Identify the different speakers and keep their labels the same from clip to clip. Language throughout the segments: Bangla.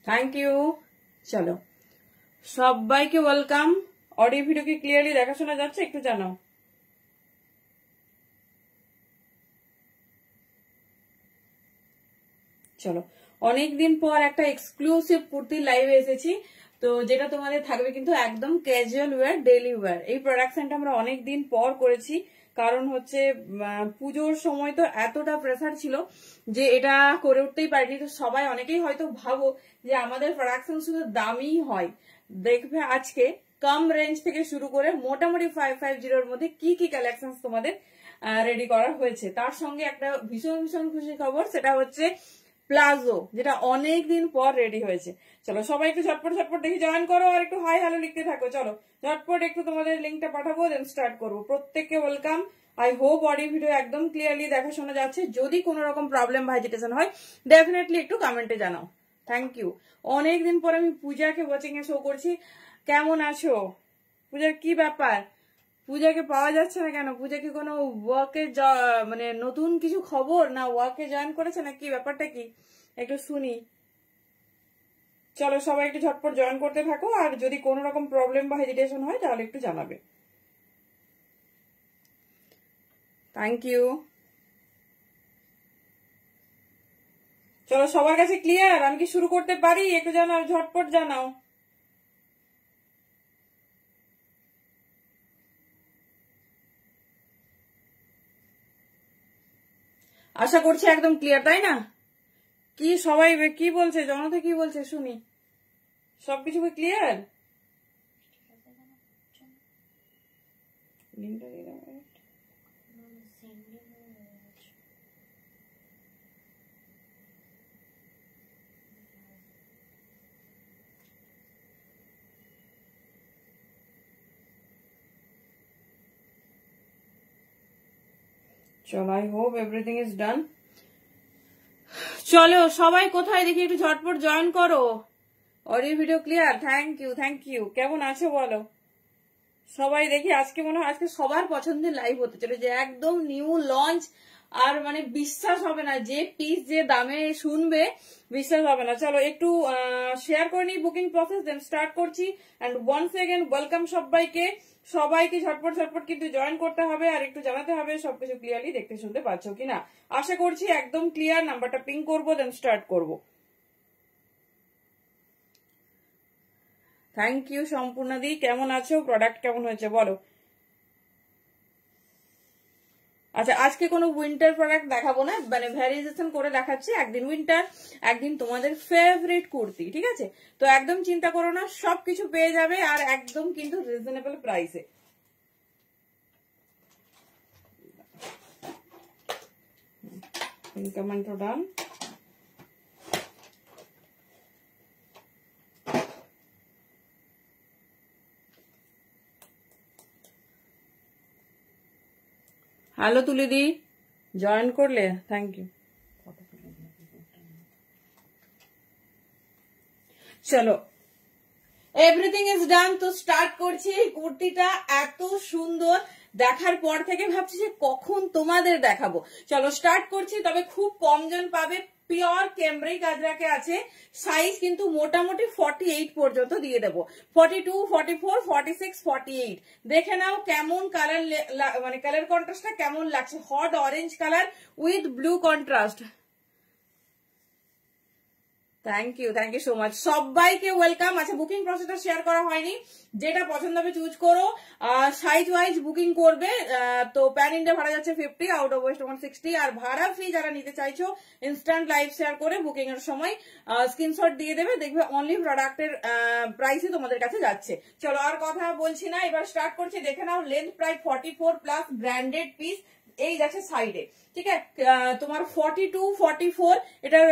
Speaker 1: Thank you. চলো সবাইকে ওয়েলকাম। অডিও ভিডিও কি ক্লিয়ারলি দেখাশোনা যাচ্ছে? একটু জানাও। চলো অনেকদিন পর একটা এক্সক্লুসিভ কুর্তির লাইভে এসেছি, তো যেটা তোমাদের থাকবে কিন্তু একদম ক্যাজুয়াল ওয়্যার, ডেইলি ওয়্যার। এই প্রোডাকশনটা আমরা অনেকদিন পর করেছি, কারণ হচ্ছে পুজোর সময় তো এতটা প্রেসার ছিল যে এটা করে উঠতেই পারিনি। তো সবাই অনেকেই হয়তো ভাবো যে আমাদের প্রোডাকশন শুধু দামি হয়, দেখবে আজকে কম রেঞ্জ থেকে শুরু করে মোটামুটি 550 মধ্যে কি কি কালেকশন তোমাদের রেডি করা হয়েছে। তার সঙ্গে একটা ভীষণ ভীষণ খুশি খবর, সেটা হচ্ছে প্লাজো, যেটা অনেক দিন পর রেডি হয়েছে। চলো সবাই একটু ঝটপট ঝটপট দেখি জয়েন করো, আর একটু হাই হ্যালো লিখতে থাকো। চলো ঝটপট একটু তোমাদের লিঙ্কটা পাঠাবো, দেন স্টার্ট করবো। প্রত্যেককে welcome. I hope audio video একদম ক্লিয়ারলি দেখা শোনা যাচ্ছে। যদি কোনো রকম প্রবলেম বা হেজিটেশন হয় ডেফিনেটলি একটু কমেন্টে জানাও। Thank you. অনেকদিন পর আমি পূজাকে ওয়াচিং এ শো করছি। কেমন আছো? পূজার কি ব্যাপার? পূজাকে পাওয়া যাচ্ছে না কেন? পূজা কি কোনো ওয়ার্কে মানে নতুন কিছু খবর, না ওয়ার্কে জয়েন করেছে, না কি ব্যাপারটা কি একটু শুনি। চলো সবাই একটু ঝটপট জয়েন করতে থাকো, আর যদি কোনো রকম প্রবলেম বা হেজিটেশন হয় তাহলে একটু জানাবে। Thank you. চলো সবার কাছে ক্লিয়ার? আমি কি শুরু করতে পারি? একটু জানাও, ঝটপট জানাও। আশা করছি একদম ক্লিয়ার, তাই না? কি সবাই কি বলছে, জনতা কি বলছে শুনি। সবকিছু ক্লিয়ার? চলো I hope everything is done. চলো সবাই কোথায় দেখি একটু ঝটপট জয়েন করো। Audio video clear? Thank you thank you. কেমন আছো বলো সবাই। দেখি আজকে মনে হয় আজকে সবার পছন্দের লাইভ হতে চলে, যে একদম নিউ লঞ্চ। আর মানে বিশ্বাস হবে না, যে পিস যে দামে শুনবে বিশ্বাস হবে না। চলো একটু শেয়ার করে নিই বুকিং প্রসেস, দেন স্টার্ট করছি। অ্যান্ড ওয়ান্স এগেন ওয়েলকাম সবাইকে। সবাইকে ঝটপট ঝটপট কিন্তু জয়েন করতে হবে, আর একটু জানাতে হবে সবকিছু ক্লিয়ারলি দেখতে শুনতে পাচ্ছ কিনা। আশা করছি একদম ক্লিয়ার। নাম্বারটা পিং করবো, দেন স্টার্ট করবো। থ্যাংক ইউ সম্পূর্ণা দি। কেমন আছো? প্রোডাক্ট কেমন হয়েছে বলো। আচ্ছা আজকে কোনো উইন্টার প্রোডাক্ট দেখাবো না, মানে ভ্যারিয়েশন করে দেখাচ্ছি। একদিন উইন্টার, একদিন তোমাদের ফেভারিট কুর্তি, ঠিক আছে? তো একদম চিন্তা করো না, সবকিছু পেয়ে যাবে, আর একদম কিন্তু রিজনেবল প্রাইসে। কমেন্ট ডান। হ্যালো তুলিদি, জয়েন করলে থ্যাংক ইউ। চলো এভরিথিং ইজ ডান, তো স্টার্ট করছি। কুর্তিটা এত সুন্দর, দেখার পর থেকে ভাবছি যে কখন তোমাদের দেখাবো। চলো স্টার্ট করছি। তবে খুব কম জন পাবে, পিওর ক্যামব্রিক আজরাকে আছে। সাইজ কিন্তু মোটামুটি 48 পর্যন্ত দিয়ে দেবো। 42, 44, 46, 48। দেখে নাও কেমন কালার, মানে কালার কন্ট্রাস্টটা কেমন লাগছে। Hot orange colour with blue contrast. Thank you so much. সবাইকে ওয়েলকাম। আচ্ছা বুকিং প্রসেসটা শেয়ার করা হয়নি, যেটা পছন্দ হবে চুজ করো। সাইজ ওয়াইজ বুকিং করবে। তো প্যান ইন্ডিয়া ভাড়া যাচ্ছে 50, আউট অফ ওয়েস্ট 160। আর ভাড়া ফ্রি যারা নিতে চাইছো ইনস্ট্যান্ট লাইভ শেয়ার করে বুকিং এর সময় স্ক্রিনশট দিয়ে দেবে, দেখবে অনলি প্রোডাক্টের প্রাইসই তোমাদের কাছে যাচ্ছে। চলো আর কথা বলছি না, এবার স্টার্ট করছি। দেখে নাও লেন্থ প্রায় 44 প্লাস, ব্র্যান্ডেড পিস। এই যাচ্ছে সাইডে, ঠিক আছে? তোমার 42, 44, এটার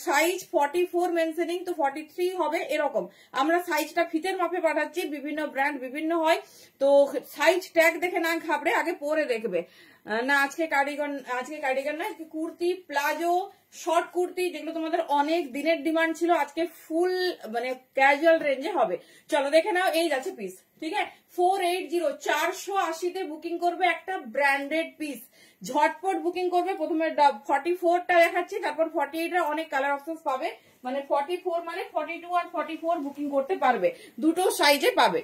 Speaker 1: সাইজ 44 মেনশনিং, তো 43 হবে এরকম। আমরা সাইজটা ফিতের মাপে পাঠাচ্ছি, বিভিন্ন ব্র্যান্ড বিভিন্ন হয়, তো সাইজ ট্যাগ দেখে না ঘাবড়ে আগে পরে দেখবে। না আজকে কার্ডিগান নয়, কুর্তি প্লাজো শর্ট কুর্তি যেগুলো তোমাদের অনেক দিনের ডিমান্ড ছিল, আজকে ফুল মানে ক্যাজুয়াল রেঞ্জে হবে। চলো দেখে নাও, এই যাচ্ছে পিস, ঠিক আছে 480, 480-তে বুকিং করবে একটা ব্র্যান্ডেড পিস। ঝটপট বুকিং করবে। প্রথমে 44টা দেখাচ্ছি, তারপর 48 অনেক কালার অপশন পাবে, মানে 44 মানে 42 আর 44 বুকিং করতে পারবে, দুটো সাইজে পাবে।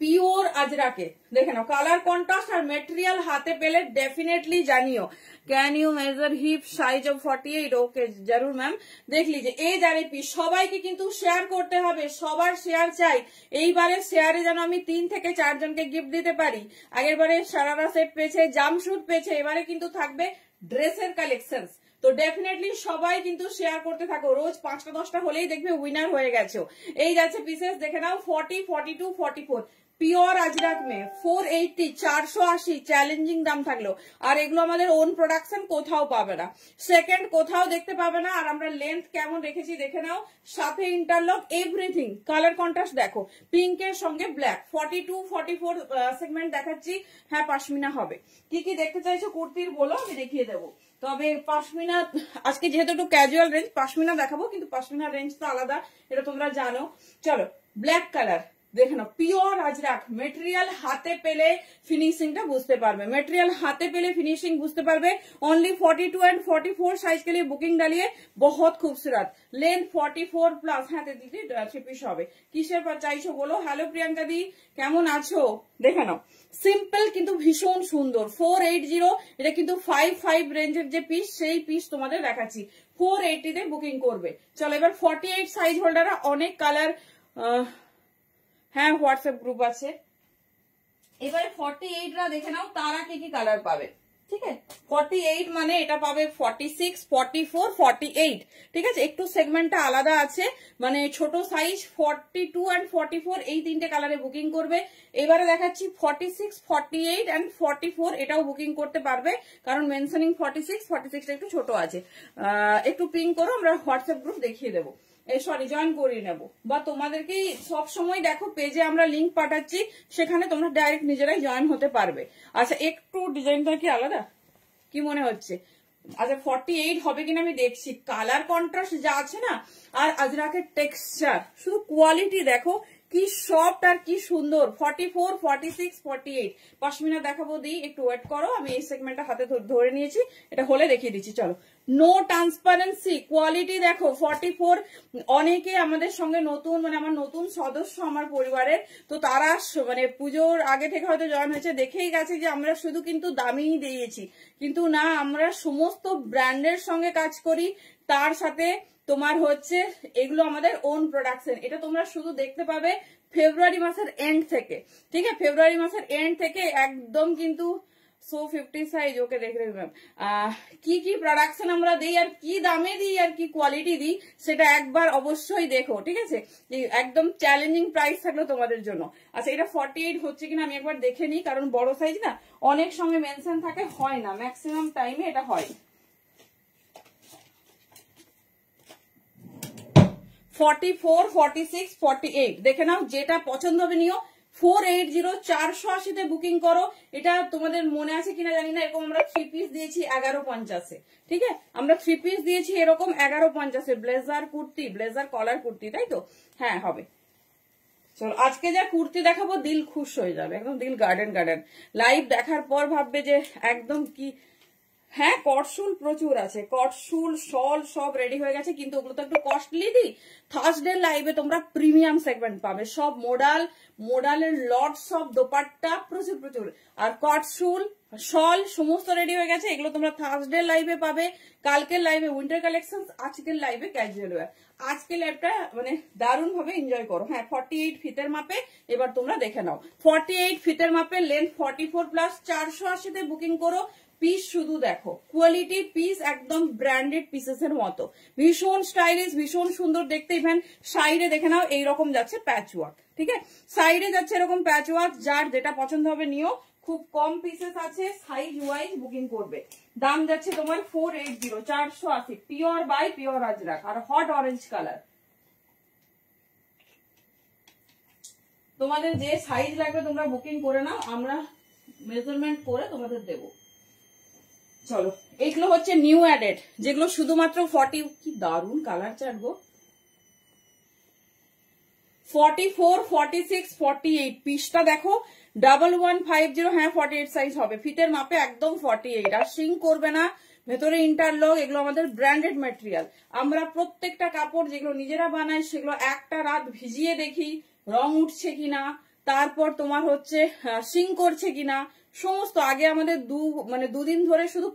Speaker 1: পিওর আজরাকে দেখে নাও, কালার কন্ট্রাস্ট আর মেটেরিয়াল হাতে পেলে डेफिनेटली জানিও। Can you measure hip size of 48? Okay জরুর ম্যাম, দেখ লিজে। এই যারে পিস সবাইকে কিন্তু শেয়ার করতে হবে, সবার শেয়ার চাই। এইবারে শেয়ারে যেন আমি 3 থেকে 4 জনকে গিফট দিতে পারি। আগের বারে সারারা সেট পেয়েছে, জামশুট পেয়েছে, এবারে কিন্তু থাকবে ড্রেসের কালেকশন। তো डेफिनेटली সবাই কিন্তু শেয়ার করতে থাকো, রোজ 5টা 10টা হলেই দেখবে উইনার হয়ে গেছো। এই যাচ্ছে পিসেস দেখে নাও, 40, 42, 44 পিওর আজরাক মে 480, 480 চ্যালেঞ্জিং দাম থাকলো। আর এগুলো আমাদের ওন প্রোডাকশন, কোথাও পাবে না, সেকেন্ড কোথাও দেখতে পাবে না। আর আমরা লেন্থ কেমন রেখেছি দেখে নাও, সাথে ইন্টারলক এভরিথিং। কালার কন্ট্রাস্ট দেখো, পিঙ্কের সঙ্গে ব্ল্যাক। 42, 44 সেগমেন্ট দেখাচ্ছি। হ্যাঁ পাশমিনা হবে। কি কি দেখতে চাইছো কুর্তির বলো, আমি দেখিয়ে দেবো। তবে পাশমিনা আজকে যেহেতু একটু ক্যাজুয়াল রেঞ্জ, পাশমিনা দেখাবো, কিন্তু পাশমিনা রেঞ্জ তো আলাদা, এটা তোমরা জানো। চলো ব্ল্যাক কালার দেখে নাও, পিওর আজরাক। মেটেরিয়াল হাতে পেলে ফিনিশিংটা বুঝতে পারবে, মেटेरियल हाथे पेले फिनिशिंग बुझते पारबे। ओनली 42 एंड 44 साइज के लिए बुकिंग डालिए, बहुत खूबसूरत। Length 44 plus. हाँ दीदी 3 পিস হবে। কিসের পর চাইছো বলো। হ্যালো প্রিয়াঙ্কা দি, কেমন আছো? দেখে নাও, সিম্পল কিন্তু ভীষণ সুন্দর। 480, এটা কিন্তু 55 রেঞ্জের যে পিস, সেই পিস তোমাদের দেখাচ্ছি। 480 তে বুকিং করবে। চলো এবার 48 সাইজ হোল্ডাররা অনেক কালার, হ্যাঁ হোয়াটসঅ্যাপ গ্রুপ আছে। এবারে 48রা দেখে নাও তারা কি কি কালার পাবে, ঠিক আছে। 48 মানে এটা পাবে 46, 44, 48, ঠিক আছে। একটু সেগমেন্টটা আলাদা আছে, মানে ছোট সাইজ 42 এন্ড 44 এই তিনটে কালারে বুকিং করবে। এবারে দেখাচ্ছি 46, 48 এন্ড 44, এটাও বুকিং করতে পারবে, কারণ মেনশনিং 46, 46টা একটু ছোট আছে। একটু পিং করো, আমরা হোয়াটসঅ্যাপ গ্রুপ দেখিয়ে দেবো, সরি জয়েন করিয়ে নেবো। বা তোমাদেরকে সব সময় দেখো পেজে আমরা লিংক পাঠাচ্ছি, সেখানে তোমরা ডাইরেক্ট নিজেরাই জয়েন হতে পারবে। আচ্ছা একটু ডিজাইনটা কি আলাদা কি মনে হচ্ছে? আচ্ছা 48 হবে কিনা আমি দেখছি। কালার কন্ট্রাস্ট যা আছে না, আর আজরাকের টেক্সচার, শুধু কোয়ালিটি দেখো কি সফট আর কি সুন্দর। 44, 46, 48 পাশমিনা দেখাবো, দিই একটু ওয়েট করো। আমি এই সেগমেন্টটা হাতে ধরে নিয়েছি, এটা হলে দেখিয়ে দিচ্ছি। চলো, নো ট্রান্সপারেন্সি, কোয়ালিটি দেখো। 44 অনেকে আমাদের সঙ্গে নতুন, মানে আমার নতুন সদস্য আমার পরিবারের, তো তারা মানে পুজোর আগে থেকে হয়তো জয়েন হয়েছে, দেখেই গেছে যে আমরা শুধু কিন্তু দামিই দিয়েছি, কিন্তু না, আমরা সমস্ত ব্র্যান্ডের সঙ্গে কাজ করি। তার সাথে তোমার হচ্ছে এগুলো আমাদের ওন প্রোডাকশন। এটা তোমরা শুধু দেখতে পাবে ফেব্রুয়ারি মাসের এন্ড থেকে, ঠিক আছে। ফেব্রুয়ারি মাসের এন্ড থেকে একদম কিন্তু 150 সাইজ, ওকে দেখ রে ম্যাম। কি কি প্রোডাকশন আমরা দিই, আর কি দামে দিই, আর কি কোয়ালিটি দিই, সেটা একবার অবশ্যই দেখো, ঠিক আছে। একদম চ্যালেঞ্জিং প্রাইস থাকলো তোমাদের জন্য। আচ্ছা এটা 48 হচ্ছে কিনা আমি একবার দেখে নিই, কারণ বড় সাইজ না, অনেক সঙ্গে মেনশন থাকে, হয় না, ম্যাক্সিমাম টাইমে এটা হয়। 44, 46, 48 দেখে নাও, যেটা পছন্দ হবে নিও। 480, 480 তে বুকিং করো। এটা তোমাদের মনে আছে কিনা জানি না, এরকম আমরা 3 পিস দিয়েছি 1150-এ, ঠিক আছে। আমরা 3 পিস দিয়েছি এরকম 1150-এ, ব্লেজার কুর্তি, ব্লেজার কলার কুর্তি, তাই তো? হ্যাঁ হবে। চলো আজকে যা কুর্তি দেখাবো দিল খুশ হয়ে যাবে, একদম দিল গার্ডেন গার্ডেন। লাইভ দেখার পর ভাববে যে একদম কি। হ্যাঁ কটসুল প্রচুর আছে, কটসুল শল সব রেডি হয়ে গেছে, কিন্তু ওগুলো তো একটু কস্টলি দিই। থার্সডে লাইভে তোমরা প্রিমিয়াম সেগমেন্ট পাবে, সব মোডালের লট, সব দোপাট্টা প্রচুর প্রচুর। আর কটসুল শল সমস্ত রেডি হয়ে গেছে, এগুলো তোমরা থার্সডে লাইভে পাবে। কালকের লাইভে উইন্টার কালেকশন, আজকের লাইভে ক্যাজুয়াল ওয়্যার। আজকে লাইভটা মানে দারুণ ভাবে এনজয় করো। হ্যাঁ 48 ফিতের মাপে, এবার তোমরা দেখে নাও। 48 ফিতের মাপে, লেন্থ 44 প্লাস, 480-তে বুকিং করো। পিস শুধু দেখো, কোয়ালিটি পিস একদম ব্র্যান্ডেড পিসেস এর মতো, ভীষণ স্টাইলিশ, ভীষণ সুন্দর দেখতে। ইভেন সাইডে দেখে নাও এইরকম যাচ্ছে প্যাচ ওয়ার্ক, ঠিক আছে। সাইডে যাচ্ছে এরকম প্যাচ ওয়ার্ক, যার যেটা পছন্দ হবে নিও। খুব কম পিসেস আছে, সাইজ ওয়াইজ বুকিং করবে। দাম যাচ্ছে তোমার 480, 480 পিওর বাই পিওর আজরাক, আর হট অরেঞ্জ কালার। তোমাদের যে সাইজ লাগবে তোমরা বুকিং করে নাও, আমরা মেজারমেন্ট করে তোমাদের দেবো। চলো, এইগুলো হচ্ছে নিউ অ্যাডেড, যেগুলো শুধুমাত্র 40, কি দারুন কালার চাটবো, 44, 46, 48 পিসটা দেখো 1150, হ্যাঁ 48 সাইজ হবে, ফিটের মাপে একদম 48, আর শ্রিঙ্ক করবে না, ভেতরে ইন্টারলক, এগুলো আমাদের ব্র্যান্ডেড ম্যাটেরিয়াল। আমরা প্রত্যেকটা কাপড় যেগুলো নিজেরা বানাই সেগুলো একটা রাত ভিজিয়ে দেখি রং উঠছে কিনা, তারপর তোমার হচ্ছে শ্রিঙ্ক করছে কিনা, সমস্ত আগে আমাদের দুদিন ধরে শুধু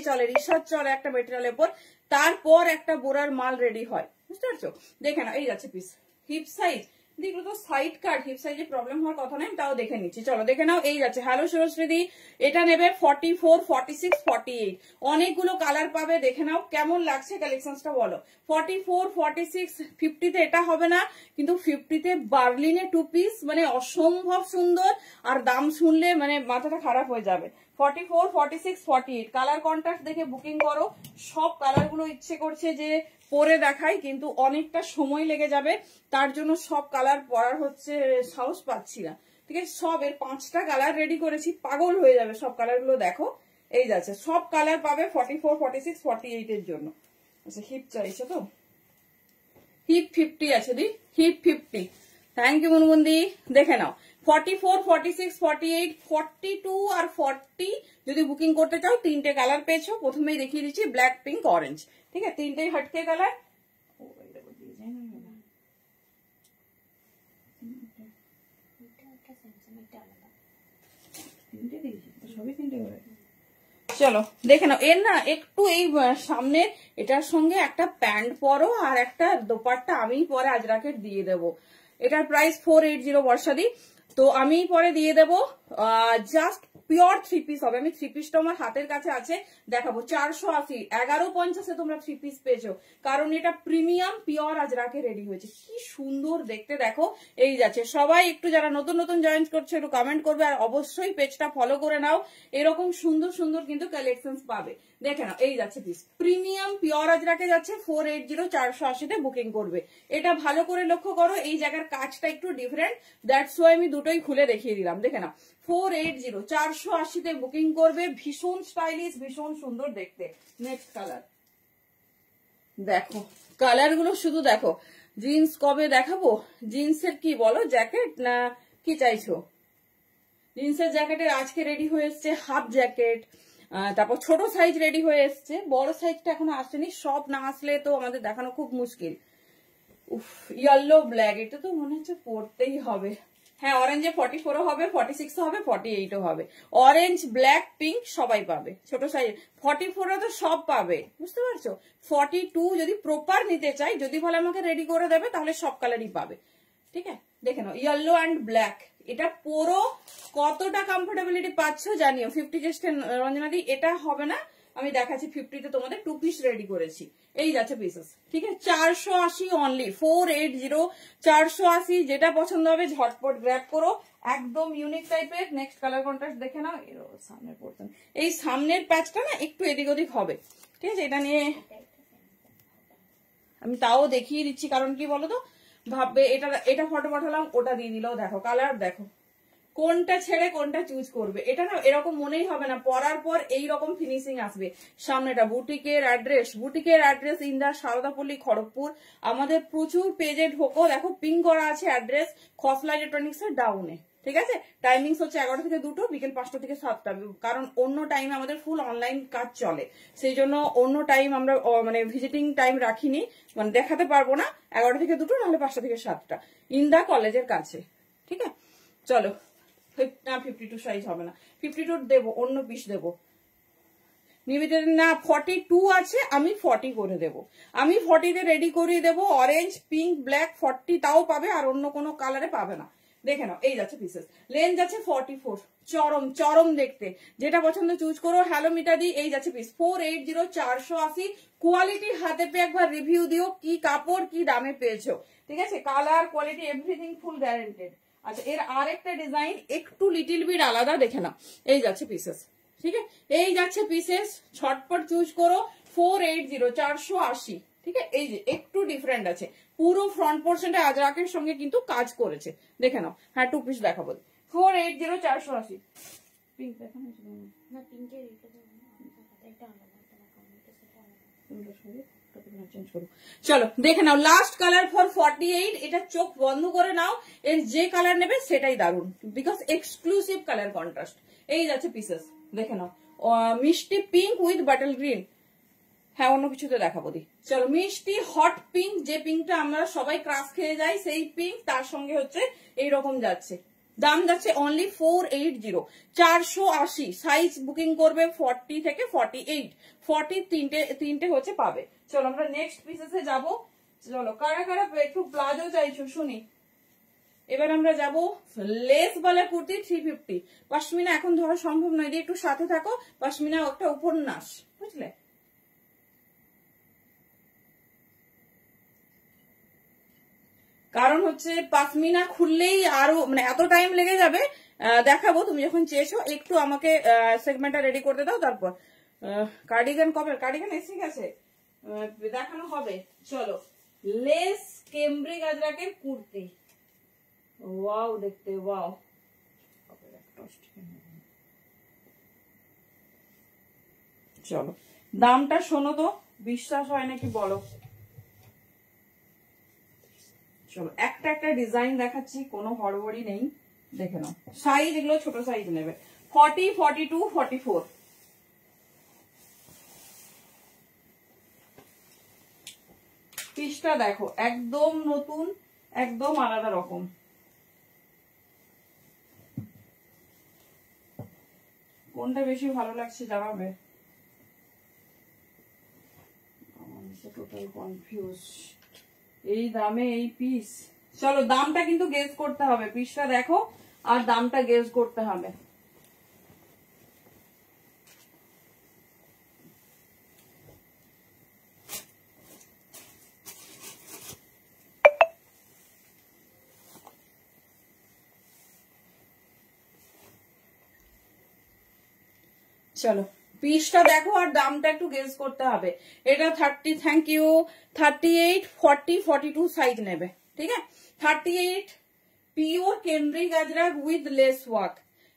Speaker 1: চলে, রিসার্চ চলে একটা মেটেরিয়ালের উপর, তারপর একটা বোরার মাল রেডি হয়, বুঝতে পারছো? দেখে না, এই যাচ্ছে পিস, হিপ সাইজ, দেখলো তো সাইড কাট, হিপ সাইজে প্রবলেম হওয়ার কথা নেই, তাও দেখে নিচ্ছি। চলো দেখে নাও, এই যাচ্ছে, হ্যালো সুরশ্রীদি, এটা নেবে 44, 46, 48, অনেকগুলো কালার পাবে, দেখে নাও কেমন লাগছে কালেকশনটা বলো। 44, 46, 50তে এটা হবে না, কিন্তু 50তে বার্লিনে 2 পিস, মানে অসম্ভব সুন্দর, আর দাম শুনলে মানে মাথাটা খারাপ হয়ে যাবে। 44, 46, 48 কালার কন্ট্রাস্ট দেখে বুকিং করো। সব কালারগুলো ইচ্ছে করছে যে পরে দেখাই, কিন্তু অনেকটা সময় লেগে যাবে, তার জন্য সব কালার পরার হচ্ছে সাহস পাচ্ছি না। ঠিক আছে, সব এর 5টা কালার রেডি করেছি, পাগল হয়ে যাবে সব কালারগুলো দেখো। এই যাচ্ছে, সব কালার পাবে 44, 46, 48 এর জন্য। আচ্ছা, হিপ চাইছে তো, হিপ 50 আছে দি, হিপ 50, থ্যাংক ইউ মুনমুন্দি। দেখে নাও 44, 46, 48, 42 আর 40 যদি বুকিং করতে চাও, 3টে কালার পেয়েছো, প্রথমেই দেখিয়ে দিচ্ছি ব্ল্যাক, পিঙ্ক, অরেঞ্জ, ঠিক আছে, 3টেই হটকে কালার। চলো দেখে নাও, এর না একটু এই সামনে এটার সঙ্গে একটা প্যান্ট পরো আর একটা দোপাট্টা আমি পরে আজরাকে দিয়ে দেবো। এটার প্রাইস 480 বর্ষাদি, তো আমি পরে দিয়ে দেবো। জাস্ট পিওর 3 পিস হবে, আমি 3 পিসটা আমার হাতের কাছে আছে, দেখাবো। 480, 1150 তোমরা 3 পিস পেয়েছো, কারণ এটা প্রিমিয়াম পিওর আজরাকে রেডি হয়েছে, কি সুন্দর দেখতে দেখো। এই যাচ্ছে, সবাই একটু যারা নতুন নতুন জয়েন করছে একটু কমেন্ট করবে, আর অবশ্যই পেজটা ফলো করে নাও, এরকম সুন্দর সুন্দর কিন্তু কালেকশন পাবে। দেখে নাও, এই যাচ্ছে পিস, প্রিমিয়াম পিওর আজরাকে যাচ্ছে 480, 480তে বুকিং করবে। এটা ভালো করে লক্ষ্য করো, এই জায়গার কাজটা একটু ডিফারেন্ট, দ্যাটস ওয়াই আমি দুটোই খুলে দেখিয়ে দিলাম। দেখে নাও, 480, 480তে বুকিং করবে, ভীষণ স্টাইলিশ, ভীষণ সুন্দর দেখতে। নেক্সট কালার দেখো, কালার গুলো শুধু দেখো। জিন্স কবে দেখাবো? জিন্সের কি বলো, জ্যাকেট না কি চাইছো? জিন্সের জ্যাকেটের আজকে রেডি হয়ে এসছে হাফ জ্যাকেট, তারপর ছোট সাইজ রেডি হয়ে এসছে, বড় সাইজটা এখনো আসেনি, সব না আসলে তো আমাদের দেখানো খুব মুশকিল। উফ, ইয়েলো ব্ল্যাক, এটা তো মনে হচ্ছে পরতেই হবে। হ্যাঁ, অরেঞ্জে 44ও হবে, 46ও হবে, 48ও হবে। অরেঞ্জ, ব্ল্যাক, পিঙ্ক সবাই পাবে, ছোট সাইজ। 44ও তো সব পাবে, বুঝতে পারছো? 42 যদি প্রপার নিতে চাই, যদি বলে আমাকে রেডি করে দেবে, তাহলে সব কালারই পাবে। ঠিক আছে, দেখে নাও, ইয়েলো অ্যান্ড ব্ল্যাক, এটা পরো, কতটা কমফোর্টেবিলিটি পাচ্ছ জানিও। 50 চেস্টের রঞ্জনাদি, এটা হবে না, আমি দেখাচ্ছি 50তে তোমাদের 2 পিস রেডি করেছি। এই যাচ্ছে পিসেস, ঠিক আছে, 480 অনলি, 480, 480, যেটা পছন্দ হবে ঝটপট গ্র্যাব করো, একদম ইউনিক টাইপের। নেক্সট কালার কন্ট্রাস্ট দেখে নাও, এর সামনের পোর্শন, এই সামনের প্যাচটা না একটু এদিক ওদিক হবে, ঠিক আছে, এটা নিয়ে আমি তাও দেখিয়ে দিচ্ছি, কারণ কি বলতো, ভাববে এটা ফটো পাঠালাম, ওটা দিয়ে দিল, দেখো কালার দেখো, কোনটা ছেড়ে কোনটা চুজ করবে। এটা না এরকম মনেই হবে না, পরার পর এইরকম ফিনিশিং আসবে। সামনেটা বুটিকের অ্যাড্রেস ইন্দার, সারদাপল্লী, খড়গপুর। আমাদের প্রচুর পেজে ঢোকো, দেখো পিং করা আছে অ্যাড্রেস, খসলা ইলেকট্রনিক্স এর ডাউনে, ঠিক আছে। টাইমিংস হচ্ছে 11টা থেকে 2টো, বিকেল 5টা থেকে 7টা, কারণ অন্য টাইমে আমাদের ফুল অনলাইন কাজ চলে, সেই জন্য অন্য টাইম আমরা মানে ভিজিটিং টাইম রাখিনি, মানে দেখাতে পারবো না। 11টা থেকে 2টো, নাহলে 5টা থেকে 7টা, ইন্দা কলেজের কাছে, ঠিক আছে। চলো, 52 সাইজ হবে না, 52 দেবো, অন্য পিস দেবো। নিবেদিত না 42 আছে, আমি 40 করে দেবো, আমি 40তে রেডি করিয়ে দেবো। অরেঞ্জ, পিঙ্ক, ব্ল্যাক 40 তাও পাবে, আর অন্য কোনো কালারে পাবে না। দেখে নাও, এই যাচ্ছে পিসেস, লেন্থ যাচ্ছে 44, চরম চরম দেখতে, যেটা পছন্দ চুজ করো। হ্যালো মিতাদি, এই যাচ্ছে পিস 480, 480, কোয়ালিটি হাতে পেয়ে একবার রিভিউ দিও, কি কাপড় কি দামে পেয়েছো, ঠিক আছে। কালার, কোয়ালিটি, এভরিথিং ফুল গ্যারেন্টেড। আচ্ছা, এর আরেকটা ডিজাইন একটু লিটিল বিট আলাদা, দেখে নাও, এই যাচ্ছে পিসেস, ঠিক আছে, এই যাচ্ছে পিসেস, ছটপট চুজ করো। 480, 480, ঠিক আছে, এই যে একটু ডিফারেন্ট আছে, পুরো ফ্রন্ট পোর্শনটা আজরাকের সঙ্গে কিন্তু কাজ করেছে, দেখে নাও। হ্যাঁ, 2 পিস দেখাবো, 480, 480। পিঙ্ক দেখানো না, পিঙ্কের চলো দেখে নাও, লাস্ট কালার ফর 48। এটা চোখ বন্ধ করে নাও, এর যে কালার নেবে সেটাই দারুন, বিকজ এক্সক্লুসিভ কালার কন্ট্রাস্ট। এই যাচ্ছে পিসেস, দেখে নাও, মিষ্টি পিঙ্ক উইথ বাটল গ্রিন। হ্যাঁ, অন্য কিছুতে দেখাবো দি। চলো, মিষ্টি হট পিঙ্ক, যে পিঙ্কটা আমরা সবাই ক্রাশ খেয়ে যাই সেই পিঙ্ক, তার সঙ্গে হচ্ছে এইরকম যাচ্ছে। দাম যাচ্ছে অনলি 480, 480। সাইজ বুকিং করবে 40 থেকে 48, 40 তিনটে হচ্ছে পাবে। চলো আমরা নেক্সট পিসেসে যাব। চলো, কারা কারা একটু প্লাজো চাইছো শুনি। এবার আমরা যাব লেস বালা কুর্তি 350। পশমিনা এখন ধরা সম্ভব নয়, একটু সাথে থাকো, পশমিনা একটা উপন্যাস, বুঝলে। কারণ হচ্ছে পাশমিনা খুললেই আরো মানে এত টাইম লেগে যাবে, দেখাবো। তুমি যখন চেয়েছো একটু আমাকে সেগমেন্টটা রেডি করতে দাও, তারপর কার্ডিগান কবে, কার্ডিগান এসে গেছে, দেখানো হবে। চলো, লেস কেমব্রিক আজরাকের কুর্তি, ওয়াও দেখতে, ওয়াও। চলো, দামটা শোনো তো, বিশ্বাস হয় নাকি বলো। চলো, একটা একটা ডিজাইন দেখাচ্ছি, কোনো হড়বড়ি নেই, দেখে নাও। সাইজ এগুলো ছোট সাইজ নেবে, 40, 42, 44। পিসটা দেখো, একদম নতুন, একদম আলাদা রকম। কোনটা বেশি ভালো লাগছে জানাবে। টোটাল কনফিউজ, এই দামে এই পিস। চলো, দামটা কিন্তু গেস করতে হবে, পিসটা দেখো আর দামটা গেস করতে হবে। চলো, পিসটা দেখো আর দামটা একটু গেস করতে হবে। এটা 30, থ্যাংক ইউ, 38, 40, 42 সাইজ নেবে, ঠিক আছে। 38 pure cambric Ajrak with less work.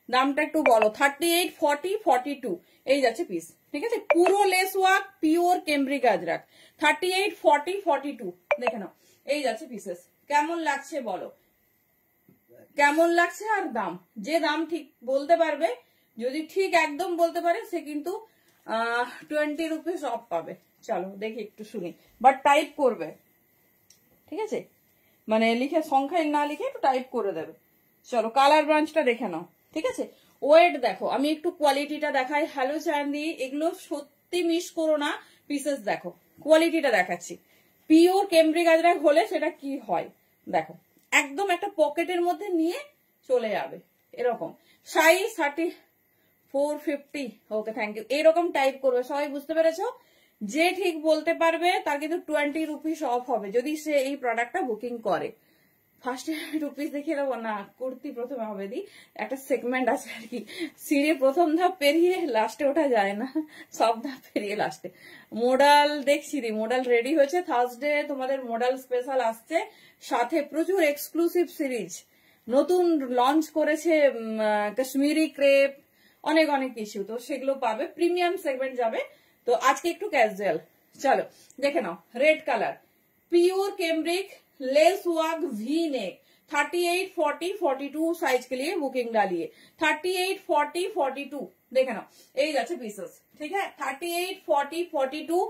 Speaker 1: দামটা একটু বলো। 38, 40, 42 এই যাচ্ছে পিস, ঠিক আছে। পুরো less work, pure cambric Ajrak, 38, 40, 42 দেখে নাও। এই যাচ্ছে পিসেস। কেমন লাগছে বলো, কেমন লাগছে আর দাম। যে দাম ঠিক বলতে পারবে, যদি ঠিক একদম বলতে পারে, সে কিন্তু 20 রুপিস অফ পাবে। চলো দেখি, একটু শুনি, বাট টাইপ করবে, ঠিক আছে, মানে লিখে সংখ্যায় না লিখে একটু টাইপ করে দেবে। চলো, কালার ব্রাঞ্চটা দেখে নাও, ঠিক আছে। ওয়েট দেখো, আমি একটু কোয়ালিটিটা দেখাই। হ্যালো চান্দি, এগুলো সত্যি মিস করো না, পিসেস দেখো, কোয়ালিটিটা দেখাচ্ছি। পিওর কেমব্রিক আজরাক হলে সেটা কি হয় দেখো, একদম একটা পকেটের মধ্যে নিয়ে চলে যাবে এরকম। Size 34, 50, okay thank you. এইরকম টাইপ করবে, সবাই বুঝতে পেরেছো। যে ঠিক বলতে পারবে তার কিন্তু 20 রুপিস অফ হবে যদি সে এই প্রোডাক্টটা বুকিং করে। ফার্স্টে রুপিস দেখিয়ে দেবো না, কুর্তি প্রথমে হবে দি, একটা সেগমেন্ট আছে আর কি। সিঁড়ির প্রথম ধাপ পেরিয়ে লাস্টে ওঠা যায় না, সব ধাপ পেরিয়ে লাস্টে। মোডাল দেখছি দি, মোডাল রেডি হয়েছে। থার্সডে তোমাদের মোডাল স্পেশাল আসছে, সাথে প্রচুর এক্সক্লুসিভ সিরিজ নতুন লঞ্চ করেছে, কাশ্মীরি ক্রেপ, অনেক অনেক কিছু, তো সেগুলো পাবে, প্রিমিয়াম সেগমেন্ট যাবে। তো আজকে একটু ক্যাজুয়াল। চলো দেখে নাও, red colour, pure cambric lace work V neck, 38, 40, 42 size के लिए बुकिंग डालिए। 38, 40, 42 देखे ना, এই যাচ্ছে পিসেস, ঠিক আছে। 38, 40, 42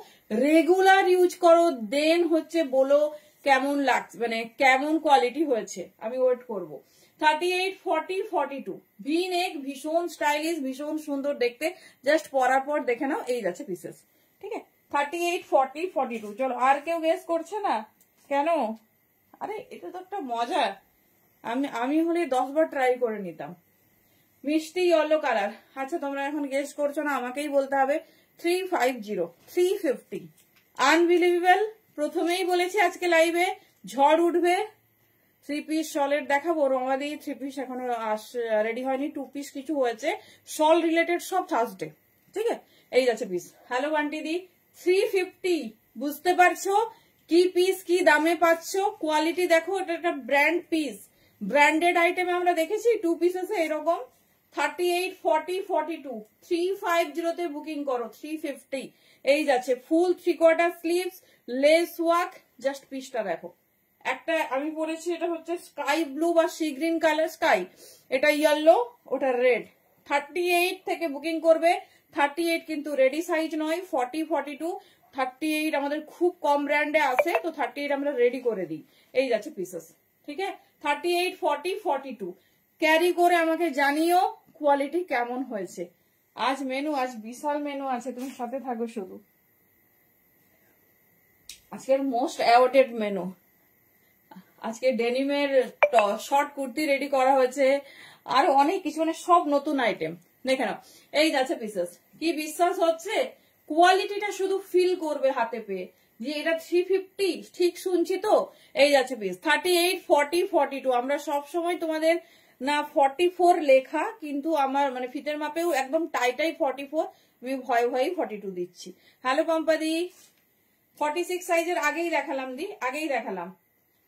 Speaker 1: রেগুলার ইউজ করো, দেন হচ্ছে বলো কেমন লাগছে, মানে কেমন কোয়ালিটি হয়েছে, আমি ওয়েট করব। 38, 40, 42 ভি নেক, ভীষণ স্টাইলিশ, ভীষণ সুন্দর দেখতে, জাস্ট পরার পর দেখে নাও। এই যাচ্ছে পিসেস, ঠিক আছে। 38, 40, 42 চলো, আর কেউ গেস করছে না কেন? আরে এটা তো একটা মজা, আমি হলে 10 বার ট্রাই করে নিতাম। মিষ্টি ইয়েলো কালার, আচ্ছা তোমরা এখন গেস করছো না, আমাকেই বলতে হবে। 350, 350 আনবিলিভেবল। প্রথমেই বলেছি আজকে লাইভে ঝড় উঠবে। 3 পিস শলের দেখাবো, রঙালি 3 পিস এখনো রেডি হয়নি, 2 পিস কিছু হয়েছে, শল রিলেটেড সব থার্সডে, ঠিক আছে। এই যাচ্ছে পিস। হ্যালো আন্টি দি, 350 বুঝতে পারছো কি পিস কি দামে পাচ্ছ, কোয়ালিটি দেখো, এটা একটা ব্র্যান্ড পিস। ব্র্যান্ডেড আইটেমে আমরা দেখেছি 2 পিসেসে এরকম, 38, 40, 42 350 তে বুকিং করো 350 এই যাচ্ছে ফুল 3/4 স্লিভস লেস ওয়ার্ক জাস্ট পিসটা দেখো একটা আমি পরেছি এটা হচ্ছে স্কাই ব্লু বা সি গ্রিন কালার স্কাই এটা ইয়েলো ওটা রেড 38 থেকে বুকিং করবে 38 কিন্তু রেডি সাইজ নয় 40, 42 38 আমাদের খুব কম ব্র্যান্ডে আছে তো 38 আমরা রেডি করে দিই এই যাচ্ছে পিসেস ঠিক আছে 38, 40, 42 ক্যারি করে আমাকে জানিও কোয়ালিটি কেমন হয়েছে আজ মেনু আজ বিশাল মেনু আছে তুমি সাথে থাকো শুধু আজকের মোস্ট অ্যাওয়ার্ডেড মেনু আজকে ডেনিমের শর্ট কুর্তি রেডি করা হয়েছে আর অনেক কিছু মানে সব নতুন আইটেম দেখে নাও এই যাচ্ছে পিসেস কি বিশ্বাস হচ্ছে কোয়ালিটিটা শুধু ফিল করবে হাতে পেয়ে যে এটা 350 ঠিক শুনছি তো এই যাচ্ছে পিস 38, 40, 42 আমরা সব সময় তোমাদের না 44 লেখা কিন্তু আমার মানে ফিতের মাপেও একদম টাইটাই 44 আমি ভয় ভয়ে 42 দিচ্ছি হ্যালো পম্পাদি 46 সাইজের আগেই দেখালাম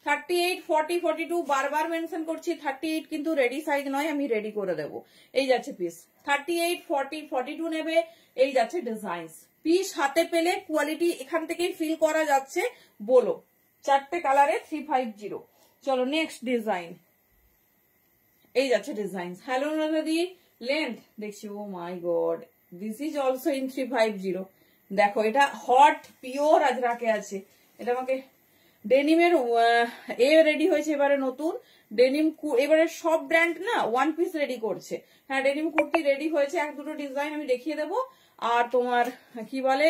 Speaker 1: 38, 40, 42 বারবার মেনশন করছি 38 কিন্তু রেডি সাইজ নয় আমি রেডি করে দেবো এই যাচ্ছে পিস 38, 40, 42 নেবে এই যাচ্ছে ডিজাইন পিস হাতে পেলে কোয়ালিটি এখান থেকেই ফিল করা যাচ্ছে বলো 4টে কালারে 350 চলো নেক্সট ডিজাইন এই যাচ্ছে ডিজাইন হ্যালো দাদি লেন্থ দেখছি oh my god this is also in 350 দেখো এটা হট পিওর আজরাকে আছে এটা আমাকে ডেনিমের এ রেডি হয়েছে এবারে নতুন ডেনিম এবারে সব ব্র্যান্ড না ওয়ান পিস রেডি করছে হ্যাঁ ডেনিম কুর্তি রেডি হয়েছে এক দুটো ডিজাইন আমি দেখিয়ে দেবো আর তোমার কি বলে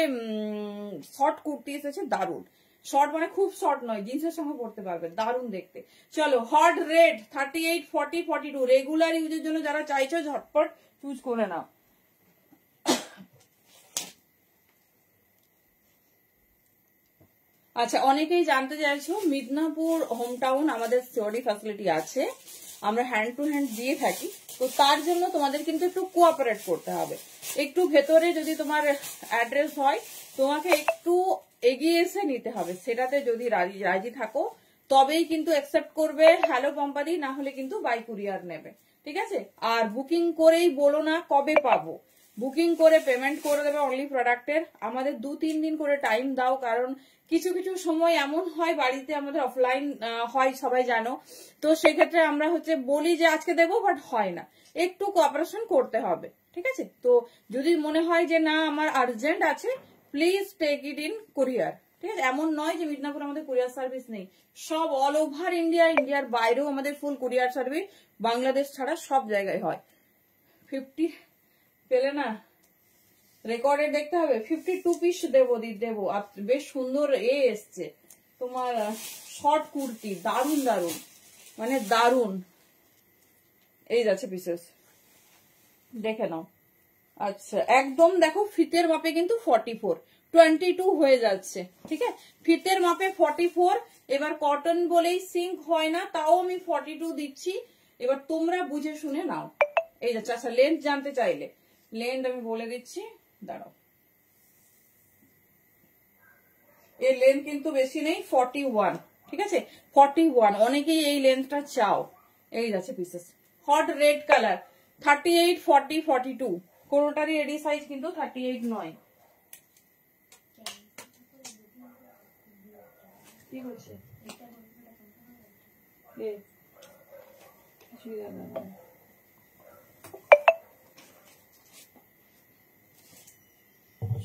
Speaker 1: শর্ট কুর্তি এসেছে দারুন শর্ট মানে খুব শর্ট নয় জিন্সের সঙ্গে পড়তে পারবে দারুন দেখতে চলো হট রেড 38, 40, 42 রেগুলার ইউজের জন্য যারা চাইছো ঝটপট চুজ করে নাও আচ্ছা অনেকেই জানতে চাইছো মিদনাপুর হোম টাউন আমাদের সিওরি ফ্যাসিলিটি আছে আমরা হ্যান্ড টু হ্যান্ড দিয়ে থাকি তো তার জন্য তোমাদের কিন্তু একটু কোঅপারেট করতে হবে একটু ভেতরে যদি তোমার অ্যাড্রেস হয় তোমাকে একটু এগিয়ে এসে নিতে হবে সেটাতে যদি রাজি থাকো তবেই কিন্তু অ্যাকসেপ্ট করবে হ্যালো পম্পাদি না হলে কিন্তু বাই কুরিয়ার নেবে ঠিক আছে আর বুকিং করেই বলো না কবে পাবো বুকিং করে পেমেন্ট করে দেবে অনলি প্রোডাক্টের আমাদের 2-3 দিন করে টাইম দাও কারণ কিছু কিছু সময় এমন হয় বাড়িতে আমাদের অফলাইন হয় সবাই জানো তো সেক্ষেত্রে আমরা হচ্ছে বলি যে আজকে দেবো বাট হয় না একটু কোঅপারেশন করতে হবে ঠিক আছে তো যদি মনে হয় যে না আমার আর্জেন্ট আছে please take it in courier ঠিক আছে এমন নয় যে মিদনাপুর আমাদের কুরিয়ার সার্ভিস নেই সব অল ওভার ইন্ডিয়ার বাইরেও আমাদের ফুল কুরিয়ার সার্ভিস বাংলাদেশ ছাড়া সব জায়গায় হয় 50 পেলে না রেকর্ডে দেখতে হবে 52 পিস দেবো বেশ সুন্দর এসছে তোমার শর্ট কুর্তি দারুন মানে দারুন এই যাচ্ছে পিসেস দেখে নাও আচ্ছা একদম দেখো ফিতের মাপে কিন্তু 44 22 হয়ে যাচ্ছে ঠিক আছে ফিতের মাপে 44 এবার কটন বলেই সিঙ্ক হয় না তাও আমি 42 দিচ্ছি এবার তোমরা বুঝে শুনে নাও এই যাচ্ছে আচ্ছা লেন্থ জানতে চাইলে লেন্থ আমি বলে দিচ্ছি দাঁড়াও এর লেন্থ কিন্তু বেশি নেই 41 ঠিক আছে 41 অনেকেই এই লেন্থটা চাও এই যাচ্ছে পিসেস হট রেড কালার 38, 40, 42 কোনোটারই রেডি সাইজ কিন্তু 38 নয় কি হচ্ছে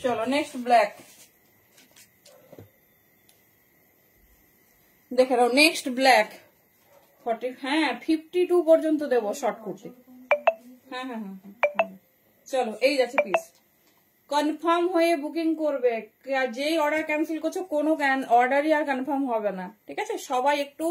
Speaker 1: চলো নেক্সট ব্ল্যাক দেখে নাও নেক্সট ব্ল্যাক 40 হ্যাঁ 52 পর্যন্ত দেবো শর্ট কুর্তি হ্যাঁ চলো এই যাচ্ছে পিস কনফার্ম হয়ে বুকিং করবে যেই অর্ডার ক্যান্সেল করছো কোনো অর্ডারই আর কনফার্ম হবে না ঠিক আছে সবাই একটু